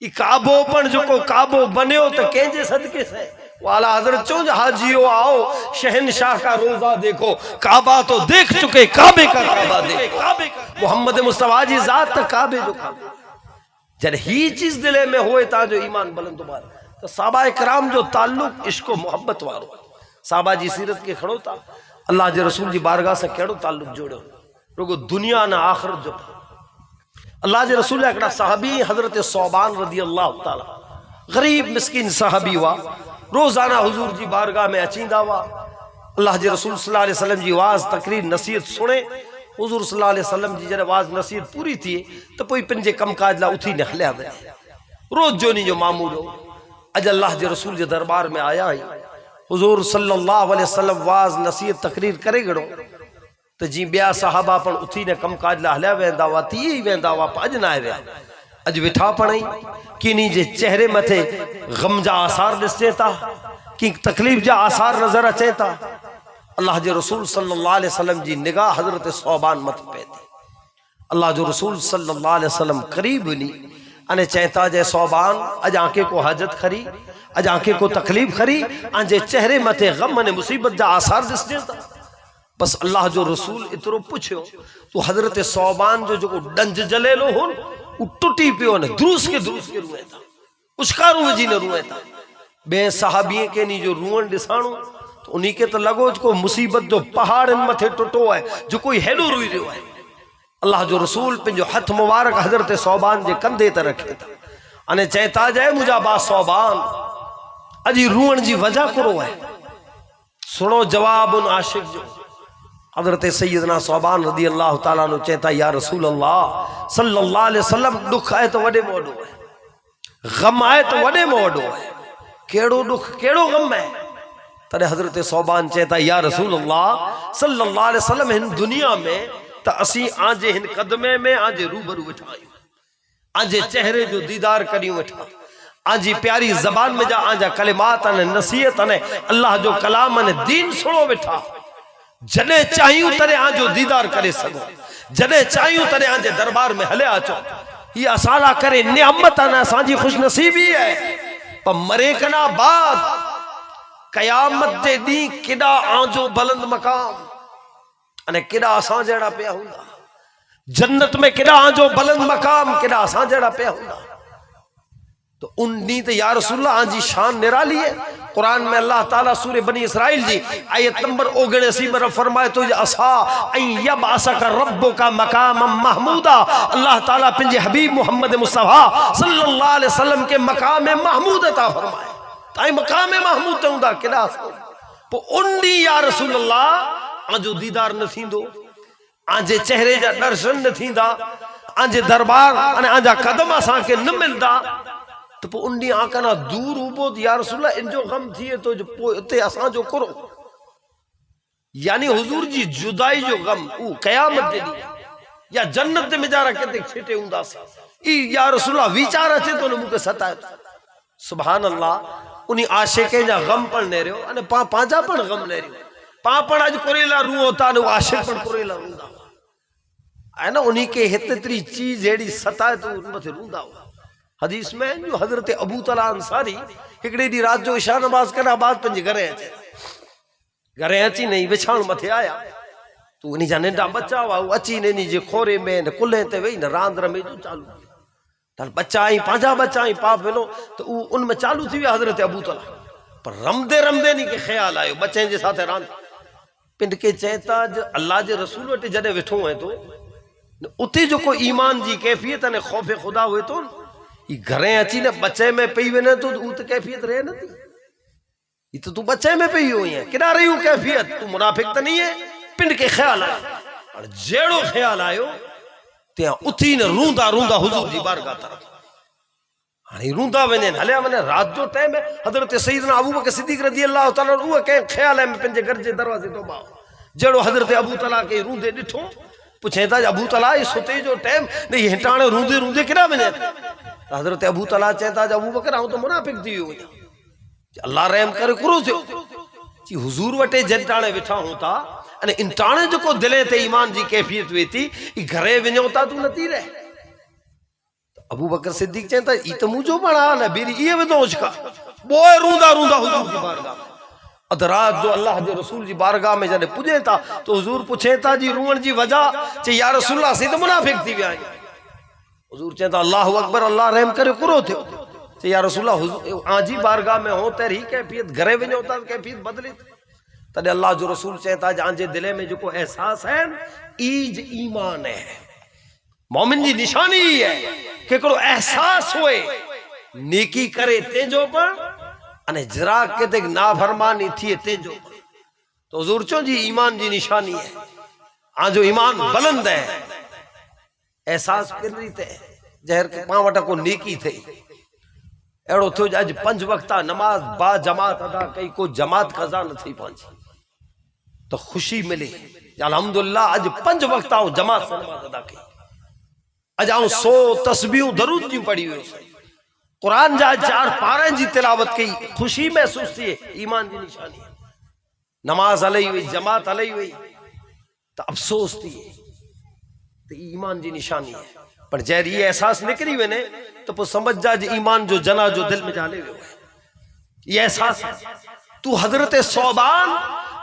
ई काबो पण जो को काबो बन्यो तो केजे सदके से वाला हजरत चो हाजियो आओ शहनशाह का रोजा देखो काबा तो देख चुके काबे का काबा देखो मोहम्मद मुस्तफा जी जात तक काबे जो काबे जब ही चीज दिले में होए ता जो ईमान बुलंद तुम्हारा तो साहबा इकराम जो ताल्लुक इश्क मोहब्बत वारो साहबा जी सीरत के खड़ो था अल्लाह जे रसूल जी बारगाह से केड़ो ताल्लुक जोड़ो रुगो दुनिया ना आखिरत जो अल्लाह जे रसूल एकड़ा सहाबी हजरत सौबान रदी अल्लाह ताला गरीब मिस्किन सहाबी वा रोजाना हुजूर जी बारगाह में अचींदा वा अल्लाह जे रसूल सल्लल्लाहु अलैहि वसल्लम जी वाज तकरीर नसीहत सुने हुजूर सल्लल्लाहु अलैहि वसल्लम जी जरे वाज नसीहत पूरी थी तो कोई पंजे कमकाज ला उठी ने हलिया वे रोज जो नी जो मामूल हो अज अल्लाह जे रसूल जे दरबार में आया है हुजूर सल्लल्लाहु अलैहि वसल्लम वाज नसीहत तकरीर करे गड़ो तो जी बिया सहाबा पण उठी ने कमकाज ला हलिया वेंदा वा थी वेंदा वा अज ना आया अज विठा पणई किनी जे चेहरे मथे गम जा आसार दिसे था कि तकलीफ जा आसार नजर अचे था अल्लाह जे रसूल सल्लल्लाहु अलैहि वसल्लम जी निगाह हजरत सौबान मत पे थी अल्लाह जो रसूल सल्लल्लाहु अलैहि वसल्लम करीब नी अने चेता जे सौबान अज आंखे को हाजत खरी अज आंखे को तकलीफ खरी आंजे चेहरे मथे गम अने मुसीबत जा आसार दिसे था बस अल्लाह जो रसूल इतरो पूछो तो हजरत सौबान जो डंज जलेलो हो टुटी पियो ने द्रूस के रुए था उछकारू वजी ने रुए था बे सहाबी के नी जो रुअन दिसाणो तो उन्हीं के तो लगो को मुसीबत जो पहाड़ मथे टुटो है जो कोई हेडो रुई रहो है अल्लाह जो रसूल पे जो हथ मुबारक हजरत सौबान जे कंधे ते रखे था अने चेता जाए मुझा बा सौबान अजी रुअन जी वजह करो है सुनो जवाब उन आशिक जो हजरत सैयदना सौबान रदी अल्लाह ताला नु चेता या रसूल अल्लाह सल्लल्लाहु अलैहि वसल्लम दुख आए तो वडे मोडो है गम आए तो वडे मोडो है केड़ो दुख केड़ो गम है तने हजरत सौबान चेता या रसूल अल्लाह सल्लल्लाहु अलैहि वसल्लम इन दुनिया में त असी आजे इन कदमे में आजे रूबरू बैठायो आजे चेहरे जो दीदार करियो बैठा आजी प्यारी जबान में जा आजा कलिमात अने नसीहत अने अल्लाह जो कलाम अने दीन सुनो बैठा जने चाहियो तने आजो दीदार करे सको जने चाहियो तने आजे दरबार में हले आचो ये असाला करे नियामत अने साजी खुशनसीबी है पर मरे कना बाद कयामत दे दी किडा आजो बुलंद मकाम अने किडा असा जेड़ा पिया हुंदा जन्नत में किडा आजो बुलंद मकाम किडा असा जेड़ा पिया हुंदा तो उन ॾींहं ते या रसूलल्लाह जी शान निराली है। कुरान में अल्लाह ताला सूरे बनी इसराइल जी आयत नंबर 79 में फरमाए तो असा यबअसक रब्बुका मकामम महमूदा। अल्लाह ताला पंहिंजे हबीब मोहम्मद मुस्तफा सल्लल्लाहु अलैहि वसल्लम के मकाम महमूद अता फरमाए। ताई मकाम महमूद ते हूंदा केॾा पो उन ॾींहुं या रसूलल्लाह आजो दीदार न थींदो, आजे चेहरे जा दर्शन न थींदा, आजे दरबार अने आजा कदम असांखे न मिलदा। तो पो उन ॾींहुं आका ना दूर उबो या रसूलल्लाह इनजो गम थिए तो जो पो इते असांजो करो, यानी हुजूर जी जुदाई जो गम उ क़यामत जे ॾींहुं या जन्नत में जारा किथे छिटे हूंदासीं। ई या रसूलल्लाह वीचार अचे तो न मूंखे सताए। सुभान अल्लाह। उन्हीं आशिक़ जा गम पण नेरियो अने पंहिंजा पण गम नेरियो। पा पण अॼु कुरेला रूओ था न आशिक़ पण कुरेला रूंदा है ना। उन्हीं के हेतिरी चीज अहिड़ी सताए तो उन मथे रूंदा हुआ। हदीस में जो हजरत अबू तला अंसारी हिकिड़े ॾींहुं रात जो इशा नमाज़ करा बाद पंहिंजे घरे अची नहीं विछाण मथे आया तो उन्हीं जा नंढा बच्चा हुआ अची ने जे खोरे में न कुल्हे ते वेही न रांद रमे जो चालू बच्चा आई पंहिंजा बच्चा आई पाप वेलो तो उनमें चालू थी विया हजरत अबू तला। पर रमदे रमदे नी के ख्याल आयो बच्चे जे साथे रांद पिंड के चेता अल्लाह जे रसूल वटि जॾहिं वेठो है तो उते जो को ईमान जी कैफियत ने खौफ खुदा हुए तो घरे अची न बच्चे में पई वने तो उत कैफियत रहे न थी। तो तू बच्चे में पई हुई है किना रही हूं कैफियत, तू मुनाफिक तो नहीं है। पिंड के ख्याल आयो और जेड़ो ख्याल आयो त्या उथी न रूंदा रूंदा हुजूर जी बारगाह तरफ हाणे रूंदा वने हलिया वने। रात जो टाइम है हजरत सैयदना अबू बकर सिद्दीक रज़ी अल्लाह तआला उह के ख्याल में पिंजे घर जे दरवाजे तो बा जेड़ो हजरत अबू तला के रूंदे डिठो पुछे था अबू तला ये सुते जो टाइम नहीं हिटाणे रूंदे रूंदे किना वने। हजरत अबू तला चेता अबू बकर आऊं तो मुनाफिक थी वियो अल्लाह रहम करे कुरो थियो जी हुजूर वटे जटाणे वेठा होता अने इंटाणे जो को दिले ते ईमान जी कैफियत वेती ई घरे वञो ता तू नती रहे। अबू बकर सिद्दीक चेता ई तो मुझो बणा न बीरी ये वदोश का बोए रूंदा रूंदा हुजूर की बारगाह अदरात जो अल्लाह जे रसूल जी बारगाह में जने पुजे था तो हुजूर पूछे था जी रूवण जी वजह चे या रसूलल्लाह से तो मुनाफिक थी विया। हुजूर चेता अल्लाहु अकबर अल्लाह रहम करे कुरो थियो चे या रसूलल्लाह आजी बारगाह में हो तेरी कैफियत घरे वञो ता कैफियत बदली तदे अल्लाह जो रसूल चेता जांजे दिले में जो को एहसास है ईज ईमान है। मोमिन जी निशानी है कि को एहसास होए नेकी करे तेजो पर अने जरा के देख नाफरमानी थी तेजो तो हुजूर चो जी ईमान जी निशानी है। आजो ईमान बुलंद है एहसास किरी ते जहर के पावट को नेकी थे एड़ो थो अज 5 वक्ता नमाज बा जमात अदा कई को जमात कजा न थी पांची तो खुशी मिले अल्हम्दुलिल्लाह अज 5 वक्ता जमात से नमाज अदा कई अज 100 तस्बीहूं दरूद जी पढ़ी हुई कुरान जा 4 पारन जी तिलावत की खुशी महसूस थी ईमान की निशानी नमाज हलई हुई जमात हलई हुई तो अफसोस थी तो ईमान की निशानी है। पर जैर ये एहसास निकली वने तो पो समझ जा ईमान जो जना जो दिल में जाले हुए ये एहसास तू हजरत सौबान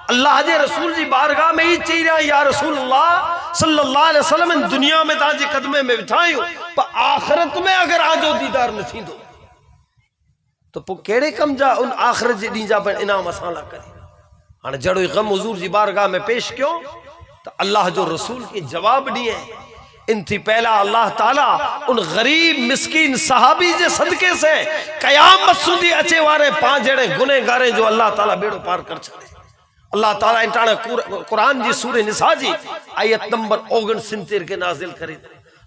अल्लाह जे रसूल जी बारगाह में ही चई रहा या रसूलल्लाह सल्लल्लाहु अलैहि वसल्लम इन दुनिया में ताजे कदमे में बिठायो पर आखिरत में अगर आजो दीदार न थींदो तो पो केड़े कम जा उन आखिरत जे दी जा पर इनाम असाला करे। हाने जड़ो गम हुजूर जी बारगाह में पेश क्यों तो अल्लाह जो रसूल के जवाब दिए इन थी पहला अल्लाह ताला उन गरीब मिस्कीन सहाबी जे सदके से कयामत सुधी अचे वारे 5 जड़े गुनहगारे जो अल्लाह ताला बेड़ो पार कर छे। अल्लाह ताला इंटाणे कुरान जी सूरे निसा जी आयत नंबर 69 के नाजिल करे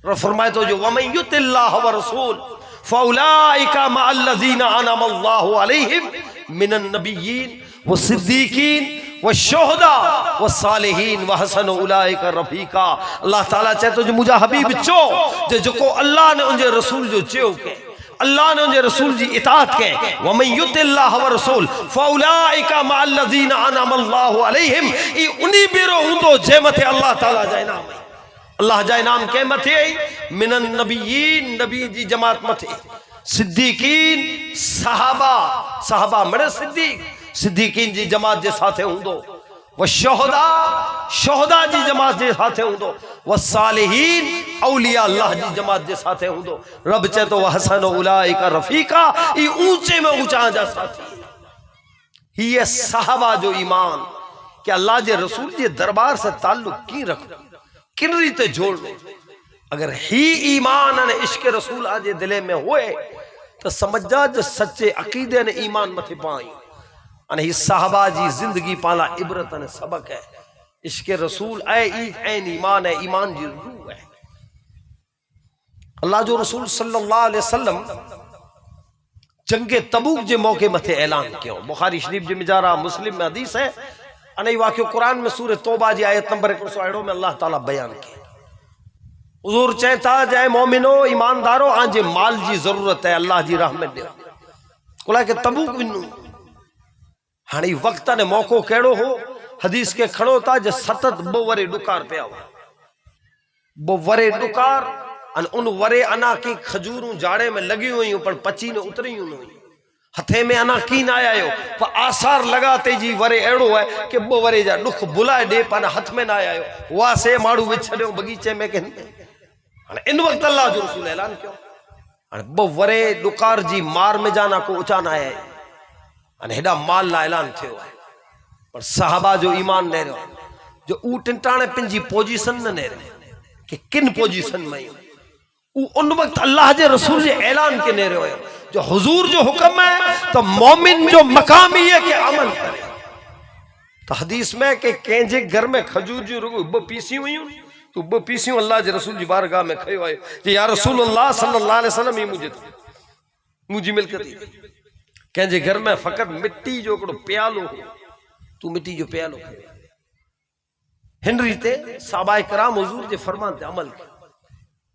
फरमाए तो जो वमन युतिल्लाह व रसूल फौलाइका मअल्लज़ीना अनअम अल्लाहु अलैहिम मिनन नबिय्यीन व सिद्दीकीन व शुहदा व सालिहीन व हसन उलाइका रफीका। अल्लाह ताला चाहे तो जो मुझा हबीब चो जो को अल्लाह ने उनजे रसूल जो चयो के अल्लाह ने उनजे रसूल जी इताअत के वमन युतिल्लाह व रसूल फौलाइका मअल्लज़ीना अनअम अल्लाहु अलैहिम ई उनी बेरो हुंदो जे मथे अल्लाह ताला जा इनाम अल्लाह जा इनाम के मथे मिनन नबिय्यीन नबी जी जमात मथे सिद्दीकीन सहाबा सहाबा मरे सिद्दीक सिद्दीकीन जी जमात जे साथे हुंदो व शोहदा शोहदा जी जमात जे साथे हूंदो, व सालिहीन औलिया अल्लाह जी जमात जे साथे हूंदो। रब चए तो व हसन उलाइका रफीका, ई ऊंचे में ऊंचा जा साथी। ये साहबा जो ईमान कि अल्लाह जे रसूल जे दरबार से ताल्लुक की रखो, किन रीते जोड़ो। अगर ही ईमान ने इश्क रसूल आजे दिले में होए तो समझ जा जो सच्चे अकीदे ने ईमान मथे पाई। अने ही साहबा जी जिंदगी पाला इबरत ने सबक है। इश्क रसूल ऐन ईमान है, ईमान जी रूह है। अल्लाह जो रसूल सल्लल्लाहु अलैहि वसल्लम जंगे तबूक जे मौके मथे ऐलान कियो। बुखारी शरीफ जे मिजारा, मुस्लिम में हदीस है। अने वाक़ियो कुरान में सूरह तौबा जी आयत नंबर 161 में अल्लाह ताला बयान किया। हुजूर चए था जय मोमिनो ईमानदारो आंजे माल जी जरूरत है अल्लाह जी राह में ॾियो। कुला के तबूक विनू हाणे वक्त ने मौको केड़ो हो। हदीस के खड़ो था जो सतत 2 वरे डुकार पिया हुआ, 2 वरे डुकार। अन उन वरे अना की खजूरूं जाड़े में लगी हुई पर पची न उतरी हुई, हथे में अना की ना आयो पर आसार लगाते जी वरे एड़ो है कि 2 वरे जा दुख बुलाए दे पर हथ में ना आयो। वाह से माड़ू विछड़ियो बगीचे में के इन वक्त अल्लाह जो रसूल ऐलान कियो। 2 वरे डुकार जी मार में जाना को ऊंचा ना है अने हेडा माल ला ऐलान थियो है। पर साहबा जो ईमान ने रहो जो ऊ टिंटाणे पिंजी पोजीशन ने रहे कि किन पोजीशन में ऊ उन वक्त अल्लाह जे रसूल जे ऐलान के ने रहो जो हुजूर जो हुक्म है तो मोमिन जो मकाम ही है कि अमल करे। तो हदीस में कि केंजे घर में खजूर जी रुगो 2 पीसी हुई तो 2 पीसियों अल्लाह जे रसूल जी बारगाह में खयो आयो कि या रसूलुल्लाह सल्लल्लाहु अलैहि वसल्लम ही मुझी मिल्कत थी। केंजे घर में फकत मिट्टी जो कड़ो प्यालो तू मिट्टी जो प्यालो हिन रीते साहबा कराम हुजूर जे फरमान ते अमल कयो।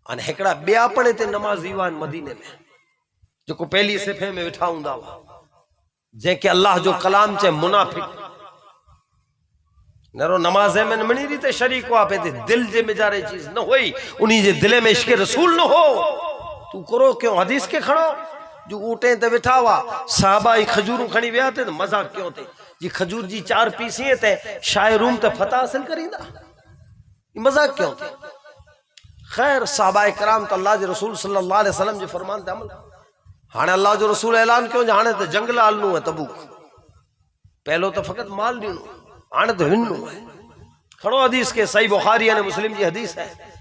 अने हिकड़ा ॿिया पण ते नमाज़ी वान मदीने में जो को पहली सिफे में वेठा हूंदा हुआ जेके अल्लाह जो कलाम चे मुनाफिक नरो नमाज़े में मणी रीते शरीक हुआ पे दिल जे मिजारे चीज न होई उन्हीं जे दिले में इश्क रसूल न हो तू करो क्यों। हदीस के खड़ो जो ऊटे ते वेठा हुआ साहबा ही खजूरूं खणी विया थे मजाक क्यों थे जी खजूर जी 4 पीसी थे शाय रूम ते फतह हासिल करींदा मजाक क्यों थे। खैर साहबा कराम तो अल्लाह जे रसूल सल्लल्लाहु अलैहि वसल्लम जे फरमान ते अमल। हाणे अल्लाह जो रसूल ऐलान क्यों हाणे तो जंगल हलणो है तबूक पहलो तो फकत माल ॾियणो हाणे तो हिनणो है। खड़ो हदीस के सही बुखारी ने मुस्लिम जी हदीस है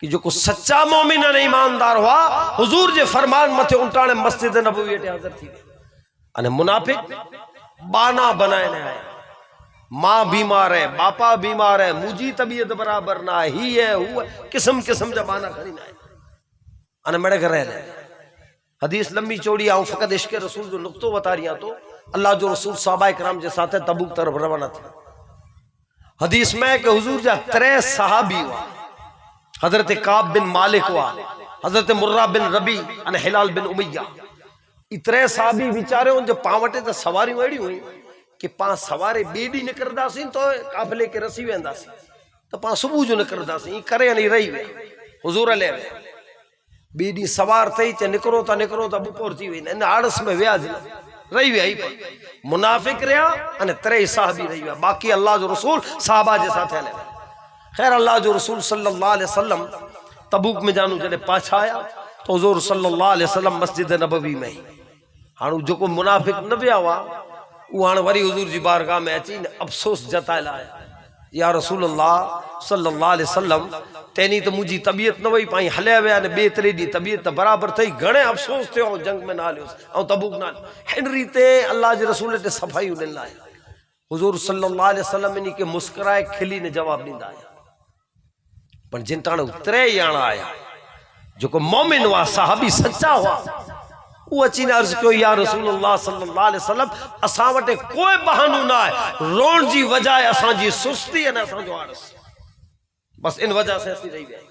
कि जो को सच्चा मोमिन ने ईमानदार हुआ हुजूर जे फरमान मथे उल्टाने मस्जिद नबवी ते हाजिर थी अने मुनाफिक बाना बनाए ने आया। मां बीमार है बापा बीमार है मुझी तबीयत बराबर ना ही है वो किस्म किस्म जा बाना खड़ी ना अने मेरे घर रहे। हदीस लंबी चौड़ी आऊं फकत इश्क रसूल जो नुक्तो बता रही तो अल्लाह जो रसूल साहबा कराम जे साथे तबूक तरफ रवाना थे। हदीस में कि हुजूर जा 3 सहाबी हुआ हजरत काब बिन मालिक हुआ हजरत मुर्रा बिन रबी अने हिलाल बिन उमैया। 3 सहाबी विचारे जो पावटे तो सवारी अड़ी हुई कि पा सवारे बेडी निकरदासीं तो काफिले के रसी वेंदासीं तो पा सुबह जो निकरदासीं करे नहीं रही वे हुजूर ले बेडी सवार थई चे निकरो ता बपोर थी वई इन आड़स में व्याज रही वे पर मुनाफिक रहा अने 3 सहाबी रही वे बाकी अल्लाह जो रसूल साहबा जे साथे ले। खैर अल्लाह जो रसूल सल्लल्लाहु अलैहि वसल्लम तबूक में जानू जडे पाछा आया तो हुजूर सल्लल्लाहु अलैहि वसल्लम मस्जिद नबवी में हाणु जो को मुनाफिक न विया हुआ वो हाणे वरी हुजूर जी बारगाह में अची अफसोस जताए लाया या रसूलुल्लाह सल्लल्लाहु अलैहि वसल्लम तेनी तो मुझी तबीयत न वही पाई हलिया विया ने 2-3 डी तबीयत बराबर थई घणे अफसोस थियो जंग में ना लियो और तबूक ना हिन रीते अल्लाह जे रसूल ते सफाई ॾिन लाए हुजूर सल्लल्लाहु अलैहि वसल्लम इन्हीं के मुस्कुराए खिली ने जवाब ॾींदा आया। पर जिन ताणे 3 याणा आया जो को मोमिन हुआ साहबी सच्चा हुआ वो अची ने अर्ज कयो या रसूलुल्लाह सल्लल्लाहु अलैहि वसल्लम असां वटे कोई बहानो ना है रोण जी वजह असां जी सुस्ती अने असां जो आड़स बस इन वजह से असी रही गए।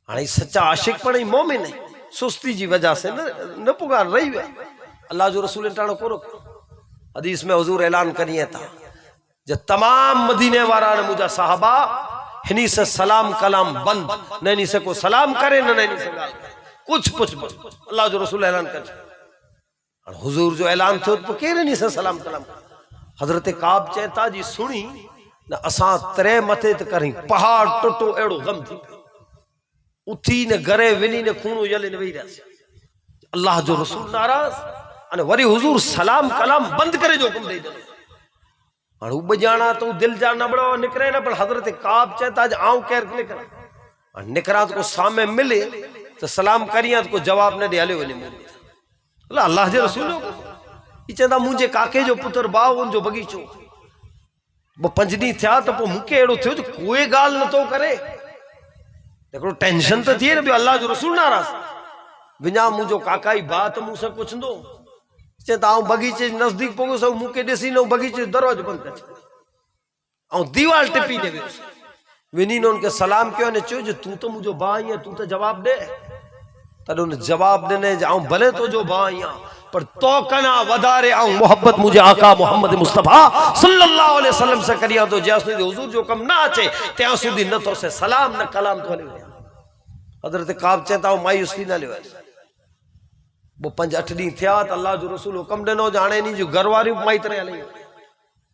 हाणे सच्चा आशिक पण ही मोमिन है सुस्ती जी वजह से न पुगार रही वे अल्लाह जो रसूल टाणो कोरो। हदीस में हुजूर ऐलान करिए था जो तमाम मदीने वाला ने मुझा साहबा हिनी से सलाम कलाम बंद न इन्हीं से को सलाम करे न इन्हीं से गाल कुछ अल्लाह जो रसूल ऐलान कर हुजूर जो ऐलान थे तो केर नहीं से सलाम कलाम हजरत काब चेता जी सुनी न असां तरे मथे त करी पहाड़ टुटो अहिड़ो गम थी उथी ने घरे वञी ने खूणो जले ने वेही रहियासीं अल्लाह जो रसूल नाराज़ अने वरी हुजूर सलाम कलाम बंद करे जो हुकुम ॾेई ॾिनो हाणे उब ॼाणा तो दिल जा नबड़ो निकिरे न पर हज़रत काब चए था आऊं केरु निकिरा निकिरा तो को सामे मिले तो सलाम करियां तो को जवाब न ॾे हलियो वञे अल्लाह जे रसूल ही चवंदा मुंहिंजे काके जो पुत्र भाउ उनजो बगीचो 5 ॾींहं थिया त पोइ मूंखे अहिड़ो थियो जो कोई ॻाल्हि नथो करे हिकिड़ो टेंशन त थिए न ॿियो अल्लाह जो रसूल नाराज़ विञा मुंहिंजो काका ई भाउ त मूंसां पुछंदो चए त आऊं बगीचे नज़दीक पहुतसि मूंखे ॾिसी न बगीचे दरवाजो बंदि करे छॾियो ऐं दीवार टिपी ॾे वियुसि वञी न उनखे सलाम कयो ने चयो जो तूं त मुंहिंजो भाउ आहीं तूं त जवाबु ॾे तॾहिं उन जवाब ॾिने जो आऊं भले तुंहिंजो भाउ आहियां पर तो कना वधारे आऊं मोहब्बत मुझे आका मोहम्मद मुस्तफा सल्लल्लाहु अलैहि वसल्लम से करिया तो जैस हुजूर जो कम ना अचे त्या सुधी न तो से सलाम न कलाम तो हले हजरत काब चेता हूं मायूसी न लियो वो 5-8 ॾींहं थिया त अल्लाह जो रसूल हुकम ॾिनो हाणे नी जो घर वारियूं माइत्र हले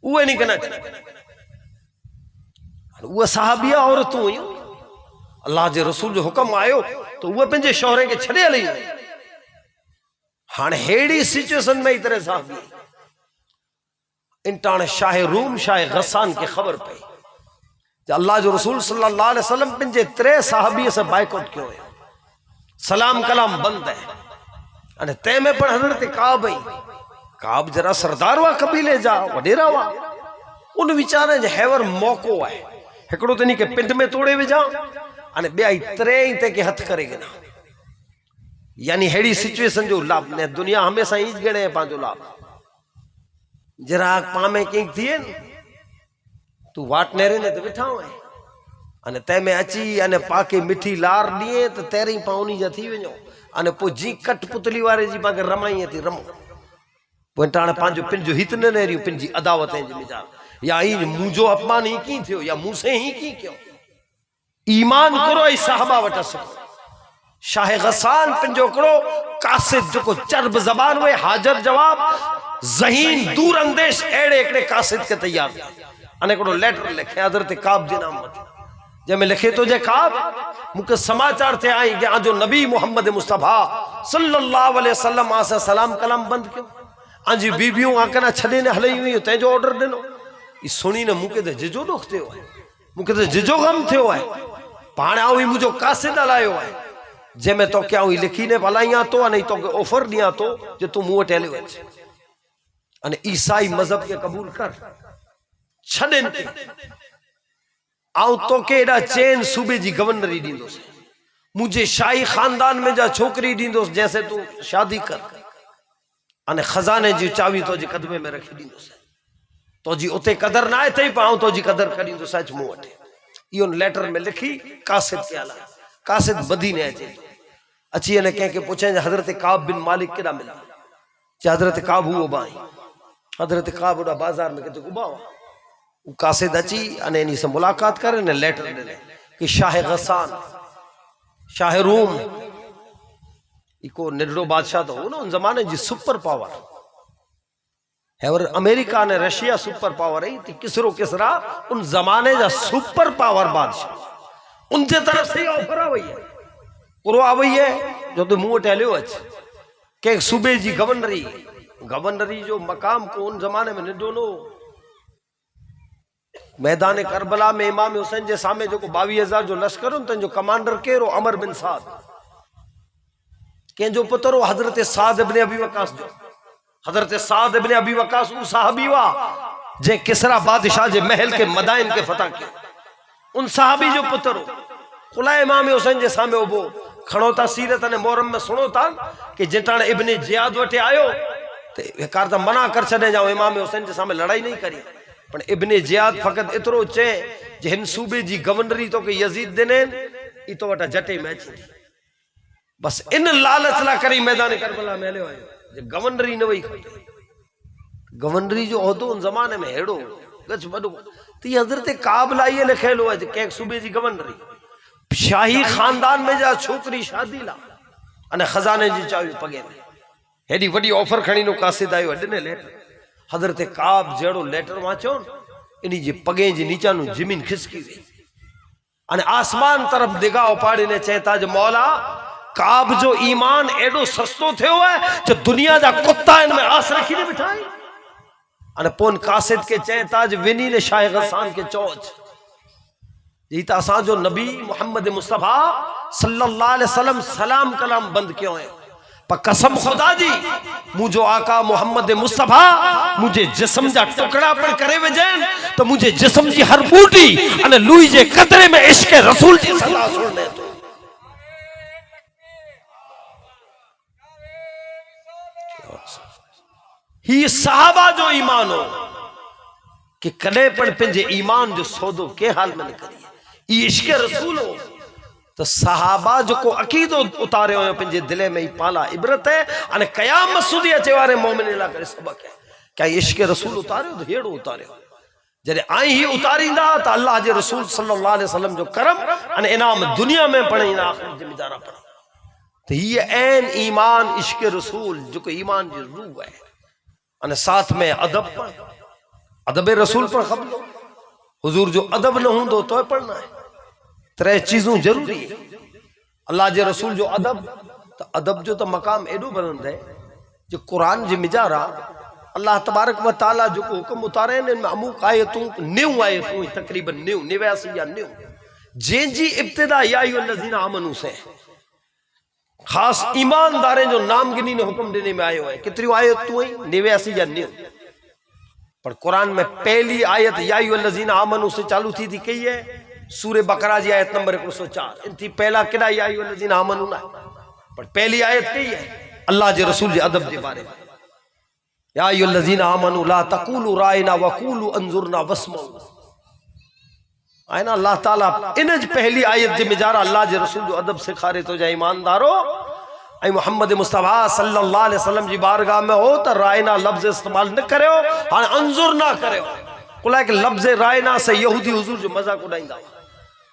उहे नी कना उहे सहाबिया औरतूं हुयूं अल्लाह जे रसूल जो हुकम आयो तो उहे पंहिंजे शौहरे खे छॾे हली हाँ हेड़ी सिचुएशन में ही तरह साहब इंटान शाह रूम शाह गसान की खबर पई अल्लाह जो रसूल सल्लल्लाहु अलैहि वसल्लम पंहिंजे 3 साहबी से बाइकआउट क्यों है सलाम कलाम बंद है अने ते में पण हजरत काब जरा सरदार हुआ कबीले जा वडेरा हुआ उन वीचारे जे हैवर मौको है हिकिड़ो तनी के पिंड में तोड़े विझा अने ॿिया 3 ते के हथ करे गिना यानी हेड़ी सिचुएशन जो लाभ ने दुनिया हमेशा ही गणे पांजो लाभ जरा पामे कहीं थिए तू वाट नेरे ने तो बिठा है अने ते में अची अने पाके मिठी लार दिए तो तेरी पाउनी जा थी वणो अने पो जी कटपुतली वारे जी पाके रमाई थी रमो पोटाणे पांजो पिंजो हित न नेरियो पिंजी अदावत जी मिजाज या ई मुझो अपमान ही की थियो या मुसे ही की क्यों ईमान करो ऐ साहबा वटस शाह गसान पिंजो करो कासिद जो को चर्ब जबान हुए हाजर जवाब जहीन दूर अंदेश एड़े एकड़े कासिद के तैयार अने को लेटर लिखे हजरत काब जे नाम मत जे में लिखे तो जे काब मुके समाचार थे आई कि आजो नबी मोहम्मद मुस्तफा सल्लल्लाहु अलैहि वसल्लम आसे सलाम कलाम बंद क्यों आजी बीबियों आकना छडे ने हलई हुई ते जो ऑर्डर देनो ई सुनी ने मुके ते जिजो दुख थियो है मुके ते जिजो गम थियो है पाण आवी मुजो कासिद लायो है जे में तो क्या हुई लिखी ने भलाइया तो नहीं तो के ऑफर दिया तो जे तू मुंह टेले वच अने ईसाई मजहब के कबूल कर छडन आउ तो के एडा चैन सूबे जी गवर्नरी दींदोस मुझे शाही खानदान में जा छोकरी दींदोस जैसे तू शादी कर अने खजाने जी चावी तो जी कदमे में रखी दींदोस तो जी उते कदर ना है तई पाऊ तो जी कदर करी तो सच मुंह वटे इयो लेटर में लिखी कासिद के आला कासिद मदीने अचे अच्छी ने के पूछे हजरत काब बिन मालिक केड़ा मिला हजरत काब हुओ बाई हजरत काब ओडा बाजार में के उबा वो कासिद अची अने इनी से मुलाकात करे ने लेटर दे कि शाह गसान शाह रूम इको निडरो बादशाह तो हो ना उन जमाने जी सुपर पावर है और अमेरिका ने रशिया सुपर पावर है थी किसरो किसरा उन जमाने जा सुपर पावर बादशाह उनसे तरफ से ऑफर आई है पूरा आई है जो तो मुंह टेलियो अच के सूबे जी गवर्नरी जो मकाम को उन जमाने में निडोनो मैदान करबला में इमाम हुसैन जे सामने जो 22,000 जो लश्कर उन जो कमांडर केरो अमर बिन साद के जो पुत्रो हजरत साद इब्ने अबी वकास जो हजरत साद इब्ने अबी वकास उ साहबी वा जे किसरा बादशाह जे महल के मदाइन के फतह के उन साहबी जो पुत्रो खुला इमाम हुसैन जे सामने उबो खणो ता सीरत ने मोहरम में सुनो ता कि जिताने इब्ने जियाद वटे आयो ते बेकार ता मना कर छने जाओ इमाम हुसैन जे सामने लड़ाई नहीं करी पण इब्ने जियाद फकत इतरो चे जे हिन सूबे जी गवर्नरी तो के यजीद देने ई तो वटा जटे मैच बस इन लालच ला करी मैदान करबला में ले आयो जे गवर्नरी न वई गवर्नरी जो ओहदो उन जमाने में हेड़ो गच बडो ती हजरत काबला ये लिखेलो है के सूबे जी गवर्नरी शाही खानदान में जा छोकरी शादी ला अने खजाने जी चावी पगे में हेडी वडी ऑफर खणी नो कासिद आयो अडने लेटर हजरत काब जेड़ो लेटर वाचो इन्हीं जे पगे जे नीचा नु जमीन खिसकी वे अने आसमान तरफ निगाह पाड़ी ने चेता जे मौला काब जो ईमान एडो सस्तो थियो है जो दुनिया जा कुत्ता इनमें आस रखी ने बिठाई अने पोन कासिद के चेता जे विनी ने शाह गसान के चौच जी त असा जो नबी मोहम्मद मुस्तफा सल्लल्लाहु अलैहि वसल्लम सलाम कलाम बंद क्यों है पर कसम खुदा जी मुझो आका मोहम्मद मुस्तफा मुझे जिस्म जा टुकड़ा पर करे वजन तो मुझे जिस्म जी हर बूटी अने लुई जे कतरे में इश्क रसूल जी सलाह सुनने तो ही सहाबा जो ईमान हो कि कदे पण पंहिंजे ईमान जो सौदो के हाल में न करिए ई इश्क रसूल हो तो सहाबा जो को अकीदो उतारे हो पंहिंजे दिले में ही पाला इबरत है अने कयामत सुधी अचे वारे मोमिन ला करे सबक है क्या इश्क रसूल उतारे तो हेड़ो उतारे जरे आई ही उतारींदा तो अल्लाह जे रसूल सल्लल्लाहु अलैहि वसल्लम जो करम अने इनाम दुनिया में पड़े इन आखिरत जिम्मेदारा पड़ा तो ये ऐन ईमान इश्क रसूल जो को ईमान जी रूह है अने साथ में अदब रसूल पर खबलो हुजूर जो अदब न होंदो तो पढ़ना है त्रै चीजों जरूरी है अल्लाह जे रसूल जो अदब जो तो मकाम एडो बुलंद है जो कुरान जे मिजारा अल्लाह तबारक व तआला जो को हुक्म उतारे ने अमुक आयतूं 90 आयतूं तकरीबन 89 या 90 जेंजी इब्तिदा या अय्युहल्लज़ीना आमनू से खास ईमानदारे जो नाम गिनी ने हुक्म देने में आयो है कितनी आयतूं 89 या 90 पर कुरान में पहली आयत या अय्युहल्लज़ीना आमनू से चालू थी कही है सूरे बकरा जी आयत नंबर 104 इनथी पहला केड़ा या अय्युहल्लज़ीना आमनू ना पर पहली आयत कही है अल्लाह जे रसूल जे अदब जे बारे में या अय्युहल्लज़ीना आमनू ला तक़ूलू राइना वक़ूलू अंजुरना वस्मऊ आयना अल्लाह ताला इन पहली आयत जे मिजारा अल्लाह जे रसूल जो अदब सिखारे तो जा ईमानदारो आई मोहम्मद मुस्तफा सल्लल्लाहु अलैहि वसल्लम जी बारगाह में हो तो रायना लफ्ज इस्तेमाल न करो हां अंजुर ना करो कुला के लफ्ज रायना से यहूदी हुजूर जो मजाक उड़ाइंदा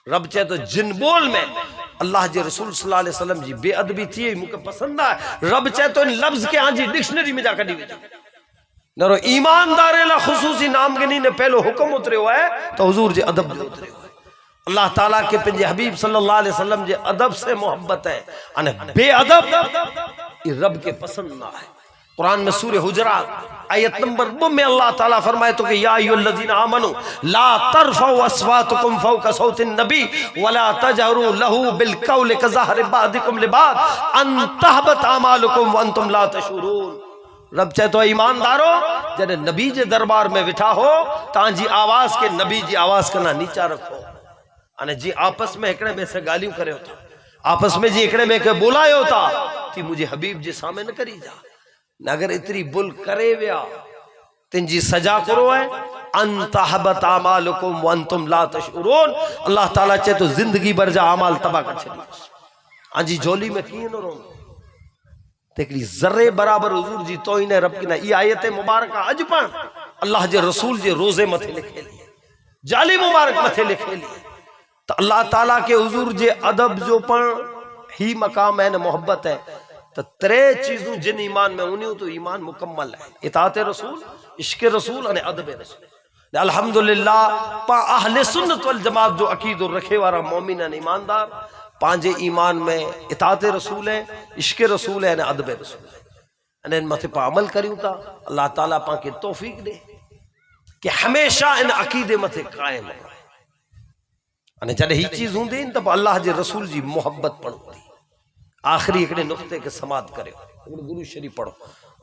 रब चाहे तो जिन बोल में अल्लाह जे रसूल सल्लल्लाहु अलैहि वसल्लम जी बेअदबी थी मुके पसंद है रब चाहे तो इन लफ्ज के हां जी डिक्शनरी में जा कढी विझो नरो ईमानदार ला खुसूसी नाम गिनी ने पहलो हुक्म उतरियो है तो हुजूर जे अदब जो उतरियो है अल्लाह ताला के पंजे हबीब सल्लल्लाहु अलैहि वसल्लम जे अदब से मोहब्बत है अने बेअदब ये रब के पसंद ना है कुरान में सूरह हुजरात आयत नंबर 2 में अल्लाह ताला फरमाए तो कि या अय्युहल्लज़ीना आमनू ला तरफउ अस्वातुकुम फौका सौतिन नबी वला तजहरू लहू बिलकौल कज़हर बादिकुम लिबाद अन तहबत अमालुकुम व अंतुम ला तशुरून रब चाहे तो ईमानदारो जने नबी जे दरबार में बिठा हो तांजी आवाज के नबी जी आवाज करना नीचा रखो अने जी आपस में एकड़े में से गालियों करे होता आपस में जी एकड़े में के बुलायो था कि मुझे हबीब जी सामने न करी जा अगर इतनी बुल करे व्या तिंजी सजा करो है अंतहबत अमालुकुम व अंतुम ला तशउरून अल्लाह ताला चाहे तो जिंदगी भर जा अमाल तबाह कर छड़ी आजी झोली में की न रो तेकड़ी जर्रे बराबर हुजूर जी तो इने रब की ना ई आयत मुबारक अज पण अल्लाह जे रसूल जे रोजे मथे लिखे लिए जाली मुबारक मथे लिखे लिए तो अल्लाह ताला के हुजूर जे अदब जो पण ही मकाम है न मोहब्बत है तो त्रे चीजों जिन ईमान में उन्हीं तो ईमान मुकम्मल है इताअत रसूल इश्क रसूल अने अदब रसूल अल्हम्दुलिल्लाह पा अहले सुन्नत वल जमात जो अकीदो रखे वाला मोमिन अने ईमानदार पांजे ईमान में इताअत रसूल है इश्क रसूल है अने अदब रसूल है अने इन मथे पा अमल करियूं ता अल्लाह ताला पाके तौफीक दे कि हमेशा इन अकीदे मथे कायम रहे अने जॾहिं ही चीज हूंदी त अल्लाह जे रसूल जी मोहब्बत पढ़ो आखिरी एकड़े नुक्ते के समाप्त करियो गुरु शरीफ पढ़ो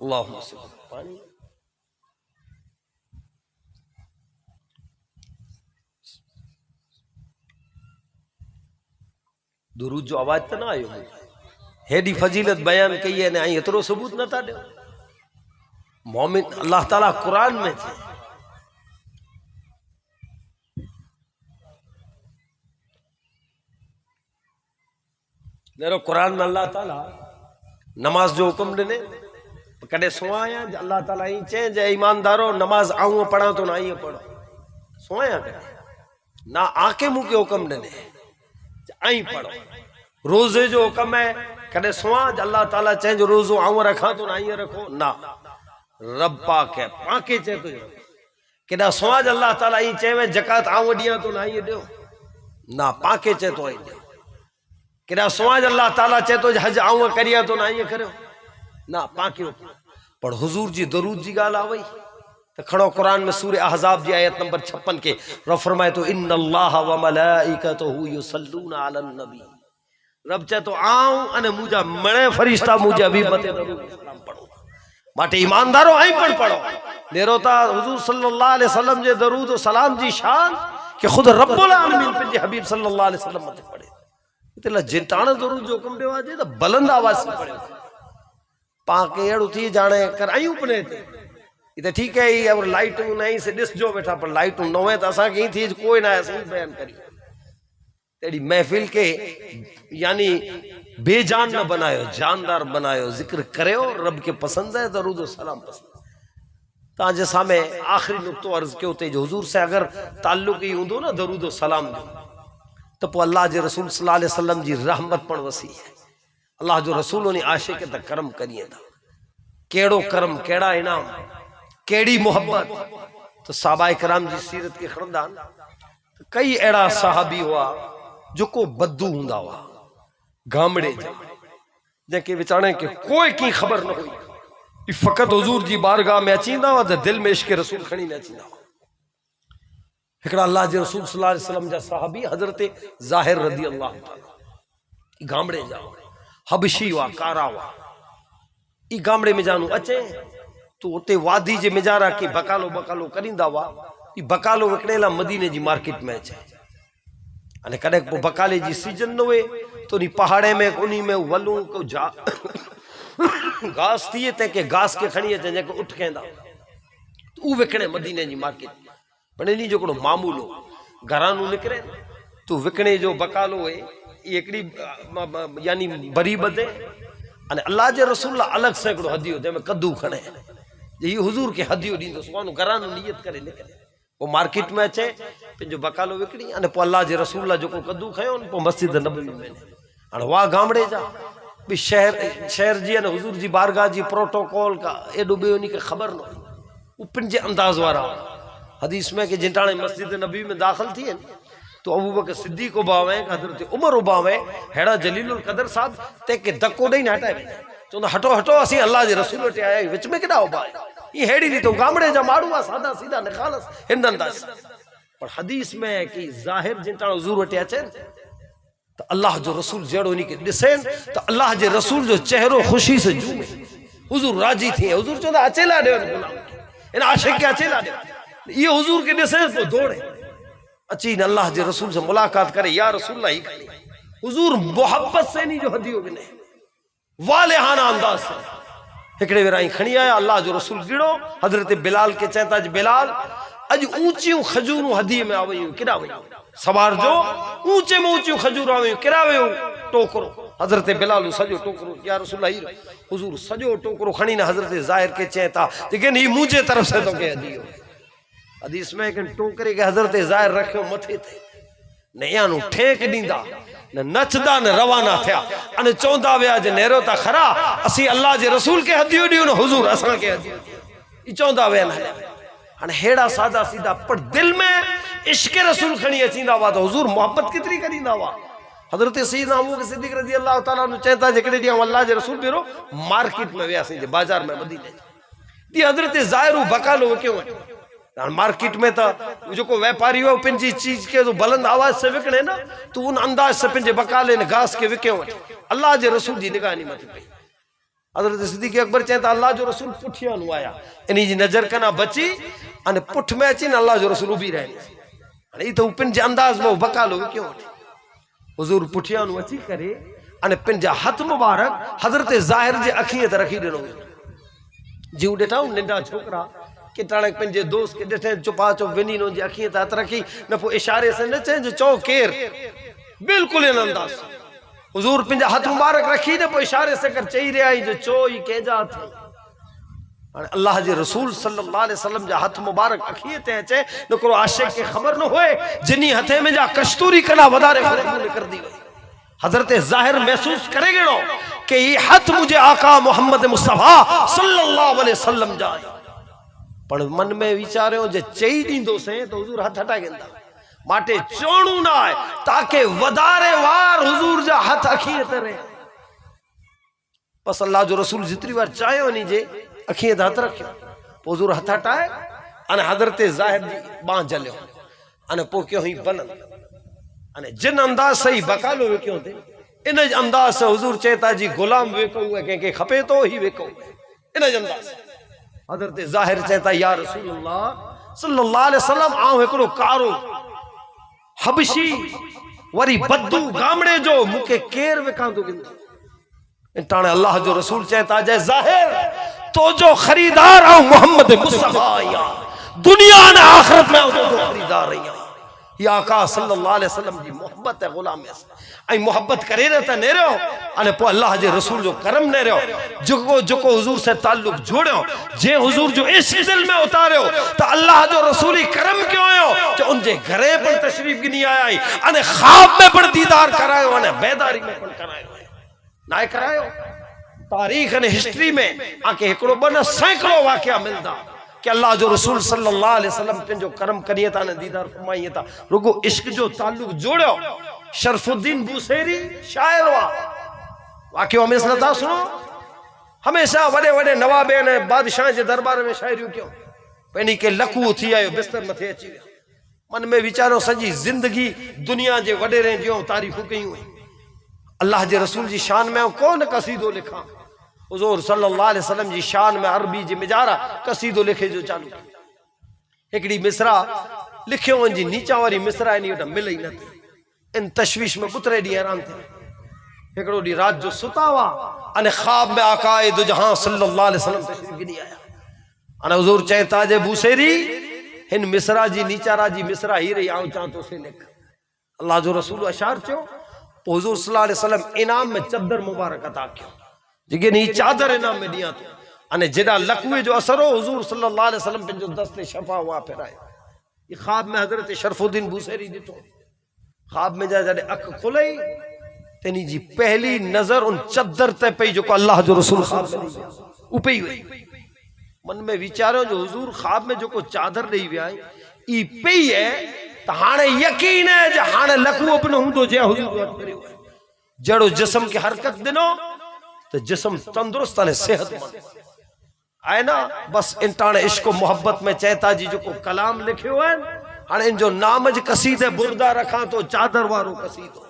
अल्लाहुम्मा सल्ली पानी दुरूद जो आवाज तो ना आयो हेडी फजीलत बयान कई है ने एतरो सबूत न था दे मोमिन अल्लाह ताला कुरान में थे कुरान में अल्लाह ताला नमाज जो हुक्म दिने कदे सुवाया अल्लाह ताला ही चे जे ईमानदारो नमाज आऊं पढ़ा तो ना ही पढ़ो सुवाया कदे ना आके मुंह के हुक्म दिने आई पढ़ो रोजे जो हुक्म है कदे सुवा अल्लाह ताला चे जो रोजो आऊं रखा तो ना ही रखो ना रब पाक है पाके चे तो केॾा समाज अल्लाह ताला ई चवे ज़कात आऊं ॾियां तो ना ये ॾियो ना पाके चे तो ॾियो केॾा समाज अल्लाह ताला चे तो हज आऊं करिया तो ना ये करियो ना पाके पर हुजूर जी दरूद जी ॻाल्हि आ वई तो खड़ो कुरान में सूरह अहज़ाब जी आयत नंबर 56 के रब फरमाए तो इन्नल्लाह व मलाइकतहु युसल्लूना अलन नबी रब चे तो आऊं अने मुजा मणे फरिश्ता मुजा भी मते दरूद सलाम पढ़ो माटे ईमानदारो आई पण पढ़ो नेरोता हुजूर सल्लल्लाहु अलैहि वसल्लम जे दरूद और सलाम जी शान कि खुद रब्बुल आलमीन पे हबीब सल्लल्लाहु अलैहि वसल्लम मते पढ़े इतला जिंटाण दरूद जो हुकुम देवा जे तो बुलंद आवाज से पढ़े पाके एड़ो थी जाने कर आयूं पने इते ठीक है ये अब लाइट नहीं से दिस जो बैठा पर लाइट न है तो असा के थी कोई ना ऐसे बयान करी तेरी महफिल के यानी बेजान न बनायो जानदार बनायो जिक्र करो रब के पसंद है दरूद और सलाम पसंद ताजे सामे आखिरी नुक्तो अर्ज के होते हुजूर से अगर ताल्लुक ही होंदो ना दरूद और सलाम जो तो पो अल्लाह जे रसूल सल्लल्लाहु अलैहि वसल्लम जी रहमत पण वसी है अल्लाह जो रसूल ने आशिक के करम करिए था केड़ो करम केड़ा इनाम केड़ी मोहब्बत तो साहबाए कराम जी सीरत के खानदान कई एड़ा साहबी हुआ जो को बद्दू हुंदा हुआ गामड़े जेके विचारे के कोई की खबर न हुई फकत हुजूर जी बारगाह में अचींदा हुआ तो दिल में इश्क रसूल खणी में अचींदा हुआ हिकड़ा अल्लाह जे रसूल सल्लल्लाहु अलैहि वसल्लम जा साहबी हजरत ज़ाहिर रदी अल्लाह ताला गामड़े जा हबशी हुआ कारा हुआ ई गामड़े में जानू अचे तो उते वादी जे मिजारा की बकालो बकालो करींदा हुआ ई बकालो विकणेला मदीने जी मार्केट में अचे अने कदे को बकाले जी सीजन न हुए तो नी पहाड़े में उनी में वलू को जा घास थिए ते के घास के खणी अचे जेको उठ केंदा तो उ विकणे मदीने जी मार्केट पर इनी जो कोड़ो मामूल हो घरानू निकरे तो विकणे जो बकालो है ये एकड़ी यानी बरी बदे अने अल्लाह जे रसूल अलग से एकड़ो हदियो जे में कद्दू खणे ये हुजूर के हदियो दींदो सुवानो घरानू नियत करे निकरे वो मार्केट में अचे जो बकालो विकड़ी अने पो अल्लाह जे रसूल जो कद्दू खयो पो मस्जिद नबवी में अने वा गामड़े जा भी शहर जी अने हुजूर जी बारगाह जी प्रोटोकॉल का एडो बे उनी के खबर न उपिन जे अंदाज वारा हदीस में के जिंटाणे मस्जिद नबवी में दाखिल थी तो अबू बकर सिद्दीक उबावे हजरत उमर उबावे हेड़ा जलीलुल कदर साहब ते के धक्को दई न हटाए चोंदा हटो हटो असी अल्लाह जे रसूल ते आया विच में केड़ा उबा ये हेड़ी री तो गामड़े जा माड़ू सादा सीधा निखालस हिंदन दास पर हदीस में कि जाहिर जिंटा हुजूर वटे अचे तो अल्लाह जो रसूल जेड़ो नी के दिसेन तो अल्लाह जे रसूल जो चेहरो खुशी से झूमे हुजूर राजी थी हुजूर चोंदा अचेला दे इन आशिक के अचेला दे ये हुजूर के दिसे तो दौड़े अची न अल्लाह जे रसूल से मुलाकात करे या रसूल ही हुजूर मोहब्बत से नहीं जो हदियो बिने वालेहाना अंदाज से हिकड़े वेराई खणी आया अल्लाह जो रसूल गिड़ो हजरत बिलाल के चेता बिलाल अज ऊंचियों खजूरों हदी में आवयूं किरा वयूं सवार जो ऊंचे में ऊंचियों खजूर आवयूं किरा वयूं टोकरो हजरत बिलाल सजो टोकरो या रसूल ही हुजूर सजो टोकरो खणी ने हजरत जाहिर के चेता लेकिन ये मुझे तरफ से तो के हदियो हदीस में कि टोकरे के हजरत जाहिर रखियो मथे थे नया नु ठेक दींदा न नचदा न रवाना थिया अने चौंदा विया जे नेरो ता खरा असी अल्लाह जे रसूल के हदियो दियो न हुजूर असा के हदियो ई चौंदा विया न अने हेड़ा सादा सीधा पर दिल में इश्क रसूल खणी अचींदा वा तो हुजूर मोहब्बत कितनी करींदा वा हजरत सैयदना अबू बकर सिद्दीक रजी अल्लाह ताला नु चेता जेकड़े दी अल्लाह जे रसूल बिरो मार्केट में विया जे बाजार में मदीने दी हजरत जाहिर बकालो क्यों मार्केट में तो जो को व्यापारी हो पिंजी चीज के तो बुलंद आवाज से विकणे ना तो उन अंदाज से पिंजे बकाले ने घास के विके अल्लाह जे रसूल जी निगाह नहीं मत पई हजरत सिद्दीक अकबर चेता अल्लाह जो रसूल पुठिया नु आया इनी जी नजर कना बची अने पुठ में अची न अल्लाह जो रसूल उभी रहे अने ई तो पिंजे अंदाज में बकालो विके हुजूर पुठिया नु अची करे अने पिंजा हथ मुबारक हजरत जाहिर जे अखिए ते रखी देनो जीव डेठा नंढा छोकरा के टाणे पंहिंजे दोस्त के ॾिठे चुपा चुप विनी नो जी अखिए ते हथ रखी न पोइ इशारे से न चए जो चओ केर बिल्कुल इन अंदाज हुजूर पंहिंजा हथ मुबारक रखी न पोइ इशारे से कर चई रहिया जो चो ई कंहिंजा हथ हाणे अल्लाह जे रसूल सल्लल्लाहु अलैहि वसल्लम जा हथ मुबारक अखिए ते अचे न को आशिक के खबर न होए जिनी हथे में जा कस्तूरी कला वधारे खुशबू निकरदी वई हजरत जाहिर महसूस करे गेड़ो कि ये हथ मुझे आका मोहम्मद मुस्तफा सल्लल्लाहु अलैहि वसल्लम जा पण मन में विचारो जे चई दींदो से तो हुजूर हथ हटाए गेंदा माटे चोणू ना है ताकि वधारे वार हुजूर जा हथ अखीअ ते रहे बस अल्लाह जो रसूल जितनी बार चाहे नहीं जे अखीअ ते हथ रखियो हुजूर हथ हटाए अने हज़रत ज़ाहिर जी बाह जलियो अने पो क्यों ही बनन अने जिन अंदाज से ही बकालो वेक्यो थे इन अंदाज से हुजूर चेता जी गुलाम वेको है के खपे तो ही वेको इन अंदाज से हज़रत ज़ाहिर चेता या रसूल अल्लाह सल्लल्लाहु अलैहि वसल्लम आऊं एकड़ो कारो हबशी वरी बद्दू गामड़े जो मुके केर वेकांदो गिंदो ताणे अल्लाह जो रसूल चेता जय ज़ाहिर तो जो खरीदार आऊं मोहम्मद मुस्तफा या दुनिया ने आखिरत में जो खरीदार रही या आका सल्लल्लाहु अलैहि वसल्लम जी मोहब्बत है गुलाम में आई मोहब्बत करे रहता ने रहो अने पो अल्लाह जे रसूल जो करम ने रहो जो जो हुजूर से ताल्लुक जोड़ो जे हुजूर जो इस दिल में उतारो तो अल्लाह जो रसूल ही करम क्यों आयो जो उनके घरे पर तशरीफ गिनी आया अने ख्वाब में पर दीदार करायो अने बेदारी में पर करायो ना करायो तारीख ने हिस्ट्री में आके एकड़ो बन सैकड़ों वाकया मिलदा कि अल्लाह जो रसूल सल्लल्लाहु अलैहि वसल्लम पंहिंजो करम करिए था ने दीदार फरमाइए था रुगो इश्क जो ताल्लुक जोड़ो शरफुद्दीन बुसेरी शायर हुआ वाकयो में था सुनो हमेशा वडे वडे नवाबे ने बादशाह जे दरबार में शायरियूं क्यों पेनी के लखू थी आयो बिस्तर मथे अची वियो मन में विचारो सजी जिंदगी दुनिया जे वडेरे जो तारीफ़ूं कयूं अल्लाह जे रसूल जी शान में कौन कसीदो लिखा हुजूर सल्लल्लाहु अलैहि वसल्लम जी शान में अरबी जी मिजारा कसीदो लिखे जो चालू एकड़ी मिसरा लिखियो वंजी नीचा वाली मिसरा नी वटा मिले ही न इन तशवीश में पुत्रे डी हैरान थे एकड़ो डी रात जो सुतावा अने ख्वाब में आकाए दो जहां सल्लल्लाहु अलैहि वसल्लम तशरीफ गिनी आया अने हुजूर चेता जे बुसेरी इन मिसरा जी नीचारा जी मिसरा ही रही आऊं चां तो से लिख अल्लाह जो रसूल अशार चो हुजूर सल्लल्लाहु अलैहि वसल्लम इनाम में चदर मुबारक अता कियो जेके नी चादर इनाम में दिया तो अने जेड़ा लकवे जो असर हो हुजूर सल्लल्लाहु अलैहि वसल्लम पे जो दस्ते शफा हुआ फिराए ये ख्वाब में हजरत शरफुद्दीन बुसेरी दितो ख्वाब में जड़े अख खुले तेनी जी पहली नजर उन चदर ते पई जो को अल्लाह जो रसूल ख्वाब में उपई हुई मन में विचारो जो हुजूर ख्वाब में जो को चादर दई विया ई पई है तो हाने यकीन है जे हाने लकवो बन हुंदो जे हुजूर जड़ो जिस्म की हरकत दिनो तो जिस्म तंदुरुस्त ने सेहतमंद आए ना बस इंटाने इश्क मोहब्बत में चेता जी जो को कलाम लिखियो है हाने इन जो नाम ज कसीदे बुरदा रखा तो चादर वारो कसीदो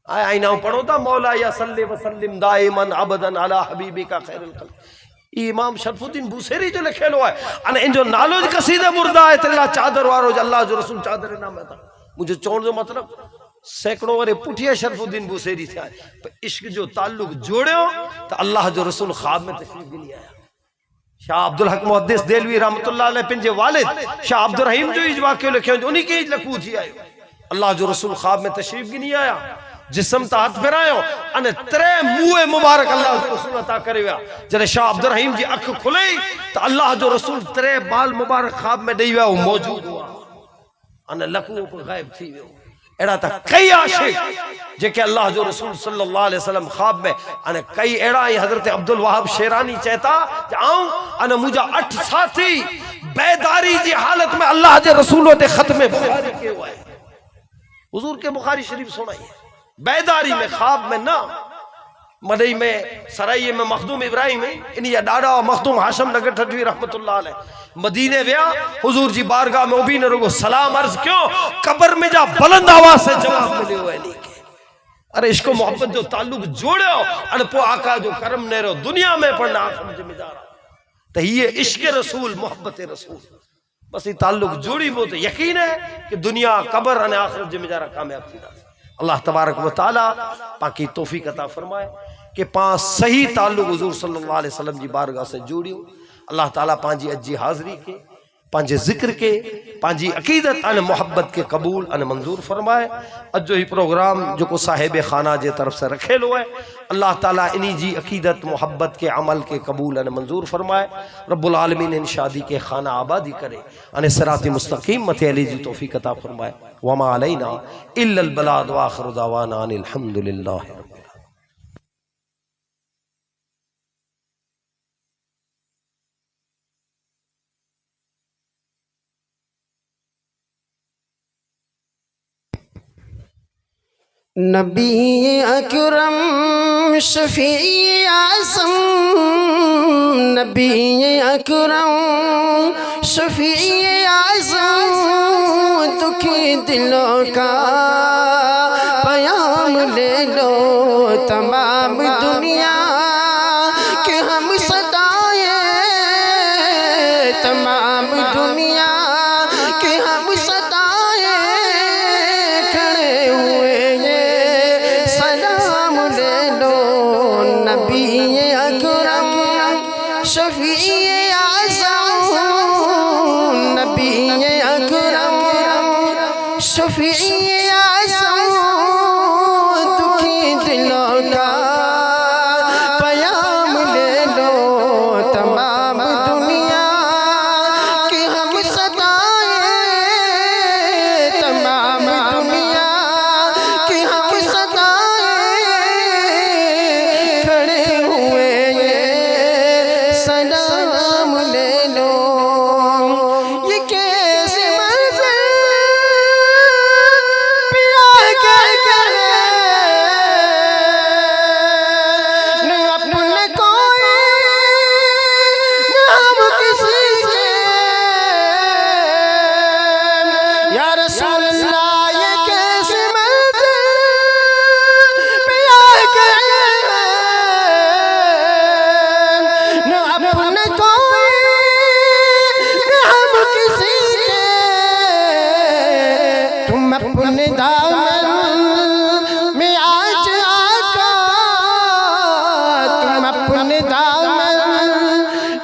आए आई ना पढ़ो था मौला या सल्ले व सल्लिम दाइमन अबदन अला हबीबिका खैरुल खल्क इमाम शरफुद्दीन बुसेरी जो लिखेलो है अने इन जो नालो ज कसीदे बुरदा है तेला चादर वारो अल्लाह जो रसूल चादर नाम था मुझे चोण जो मतलब सैकड़ों वारे पुठिया शरफुद्दीन बुसेरी थे पर इश्क जो ताल्लुक जोड़ो तो अल्लाह जो रसूल ख्वाब में तशरीफ गिनी आया शाह अब्दुल हक मुहद्दिस देलवी रहमतुल्लाह अलैह पिंजे वालिद शाह अब्दुल रहीम जो इज वाकयो लिखियो उन्हीं के लकू थी आयो अल्लाह जो रसूल ख्वाब में तशरीफ गिनी आया जिस्म ता हाथ फिरायो अने त्रे मुए मुबारक अल्लाह जो रसूल अता करया जरे शाह अब्दुल रहीम जी अख खुले तो अल्लाह जो रसूल त्रे बाल मुबारक ख्वाब में दई विया मौजूद हुआ अने लकू को गायब थी वियो एड़ा था कई आशिक जेके अल्लाह जो रसूल सल्लल्लाहु अलैहि वसल्लम ख्वाब में अने कई एड़ा ही हजरत अब्दुल वहाब शेरानी चेता आऊं अने मुजा 8 साथी बेदारी जी हालत में अल्लाह जे रसूल दे खत में बुखारी के हुआ है हुजूर के बुखारी शरीफ सुनाई बेदारी में ख्वाब में ना मदई में सराय में मखदूम इब्राहिम इन या डाडा मखदूम हाशम नगर ठठवी रहमतुल्लाह अलैह मदीने व्या हुजूर जी बारगाह में उभी न रुगो सलाम अर्ज क्यों कब्र में जा बुलंद आवाज से जवाब मिले हुए नहीं के अरे इसको मोहब्बत जो ताल्लुक जोड़ो अन पो आका जो करम ने रो दुनिया में पढ़ना आखिर जिम्मेदार तो ये इश्क रसूल मोहब्बत रसूल बस ये ताल्लुक जोड़ी वो तो यकीन है कि दुनिया कब्र अने आखिरत जिम्मेदार कामयाब थी अल्लाह तबारक व तआला पाकी तौफीक अता फरमाए कि पांच सही ताल्लुक हुजूर सल्लल्लाहु अलैहि वसल्लम जी बारगाह से जोड़ियो अल्लाह ताला पांजी अजी हाजरी के पांजे जिक्र के पांजी अकीदत अन मोहब्बत के कबूल अन मंजूर फरमाए अजो ही प्रोग्राम जो को साहिब खाना जे तरफ से रखे लो है अल्लाह ताला इन्हीं जी अकीदत मोहब्बत के अमल के कबूल अन मंजूर फरमाए रब्बुल आलमीन इन शादी के खाना आबादी करे अन सिराती मुस्तकीम मथे अली जी तौफीक अता फरमाए वमा अलैना इल्लल बलाग व आखिरु दावाना अनिल हम्दुलिल्लाह। नबी अकरम शफी आज़म, नबी अकरम शफी आज़म, दुखी दिलों का पयाम ले लो। तमाम दुनिया के हम सदाए, तमाम दुनिया के हम सदाए खड़े हुए ये सलाम ले लो। नबी अकरम शफी आज़म, नबी अकरम शफी आज़म, दुखी दिलों का पयाम ले लो। तमाम दुनिया की हम सदाए, तमाम दुनिया की हम सदाए खड़े हुए ये सलाम ले लो। ये कैसे मंज़िल पिया के न अपने कोई न हम किसी के, या रसूल अल्लाह ये कैसे मंज़िल पिया के न अपने कोई न हम किसी के। तुम अपने दामन में आज आका, तुम अपने दामन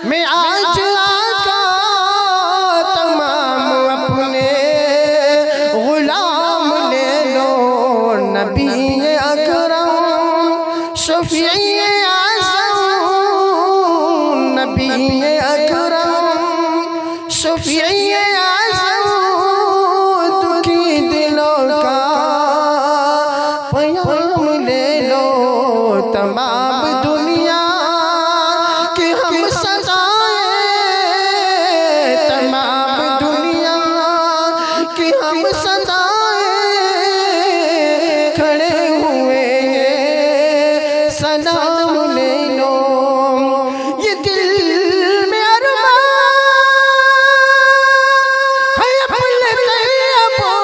में आज आका, तमाम अपने गुलाम ले लो। नबी अकरम शफी आज़म, नबी अकरम शफी आज़म, दुखी दिलों का पयाम ले लो। तमाम दुनिया की हम सदाए, तमाम दुनिया की हम सदाए खड़े हुए सलाम ले लो। ये दिल में अरमान है अपने तैयबो,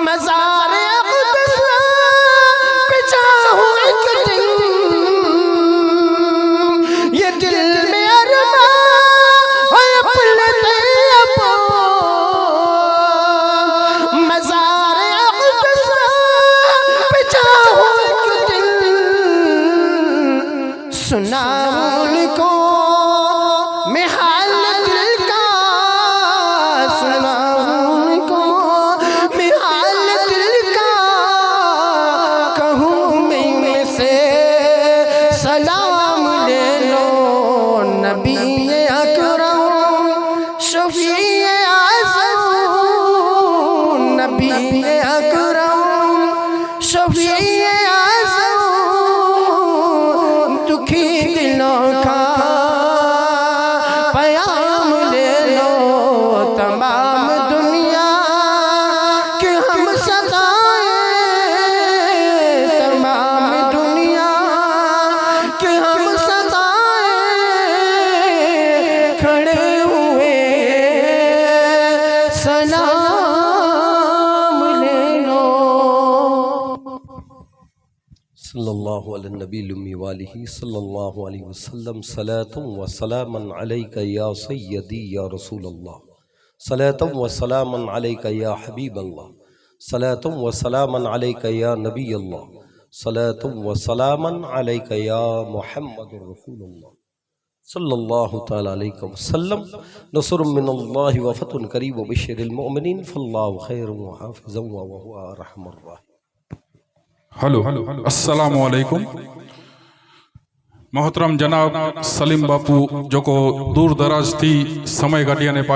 मज़ार अक़दस पे जाऊं एक दिन। ये दिल में अरमान है अपने तैयबो, मज़ार अक़दस पे जाऊं एक दिन। सुनाऊं उनको मैं हाल दिल का, सुनाऊं उनको मैं हाल दिल का, कहूँ मैं इनसे सलाम ले लो। नबी अकरम शफी आज़म, नबी अकरम शफी आज़म, दुखी दिलों का पयाम ले लो। तमाम दुनिया के हम सदाए, तमाम दुनिया के हम सदाए खड़े हुए सलाम ले लो। सल्लल्लाहु अलैहि नबी लुम्मी वालिही सल्लल्लाहु अलैहि वसल्लम। सलातुम व सलामन अलैका या सय्यदी या रसूल अल्लाह, सलातुम व सलामन अलैका या हबीब अल्लाह, सलातुम व सलामन अलैका या नबी अल्लाह, सलातुम व सलामन अलैका या मुहम्मदुर रसूलुल्लाह सल्लल्लाहु तआला अलैहि वसल्लम। नसरुम मिनल्लाहि व फतहुन करीब व बशिरिल मुमिनीन फल्लाहु खैरुन व हाफिज़ुन व हुवा अर्हमुर राहिमीन। हेलो, अस्सलामु अलैकुम। मोहतरम जनाब सलीम बापू जो को दूर दराज थी समय काढी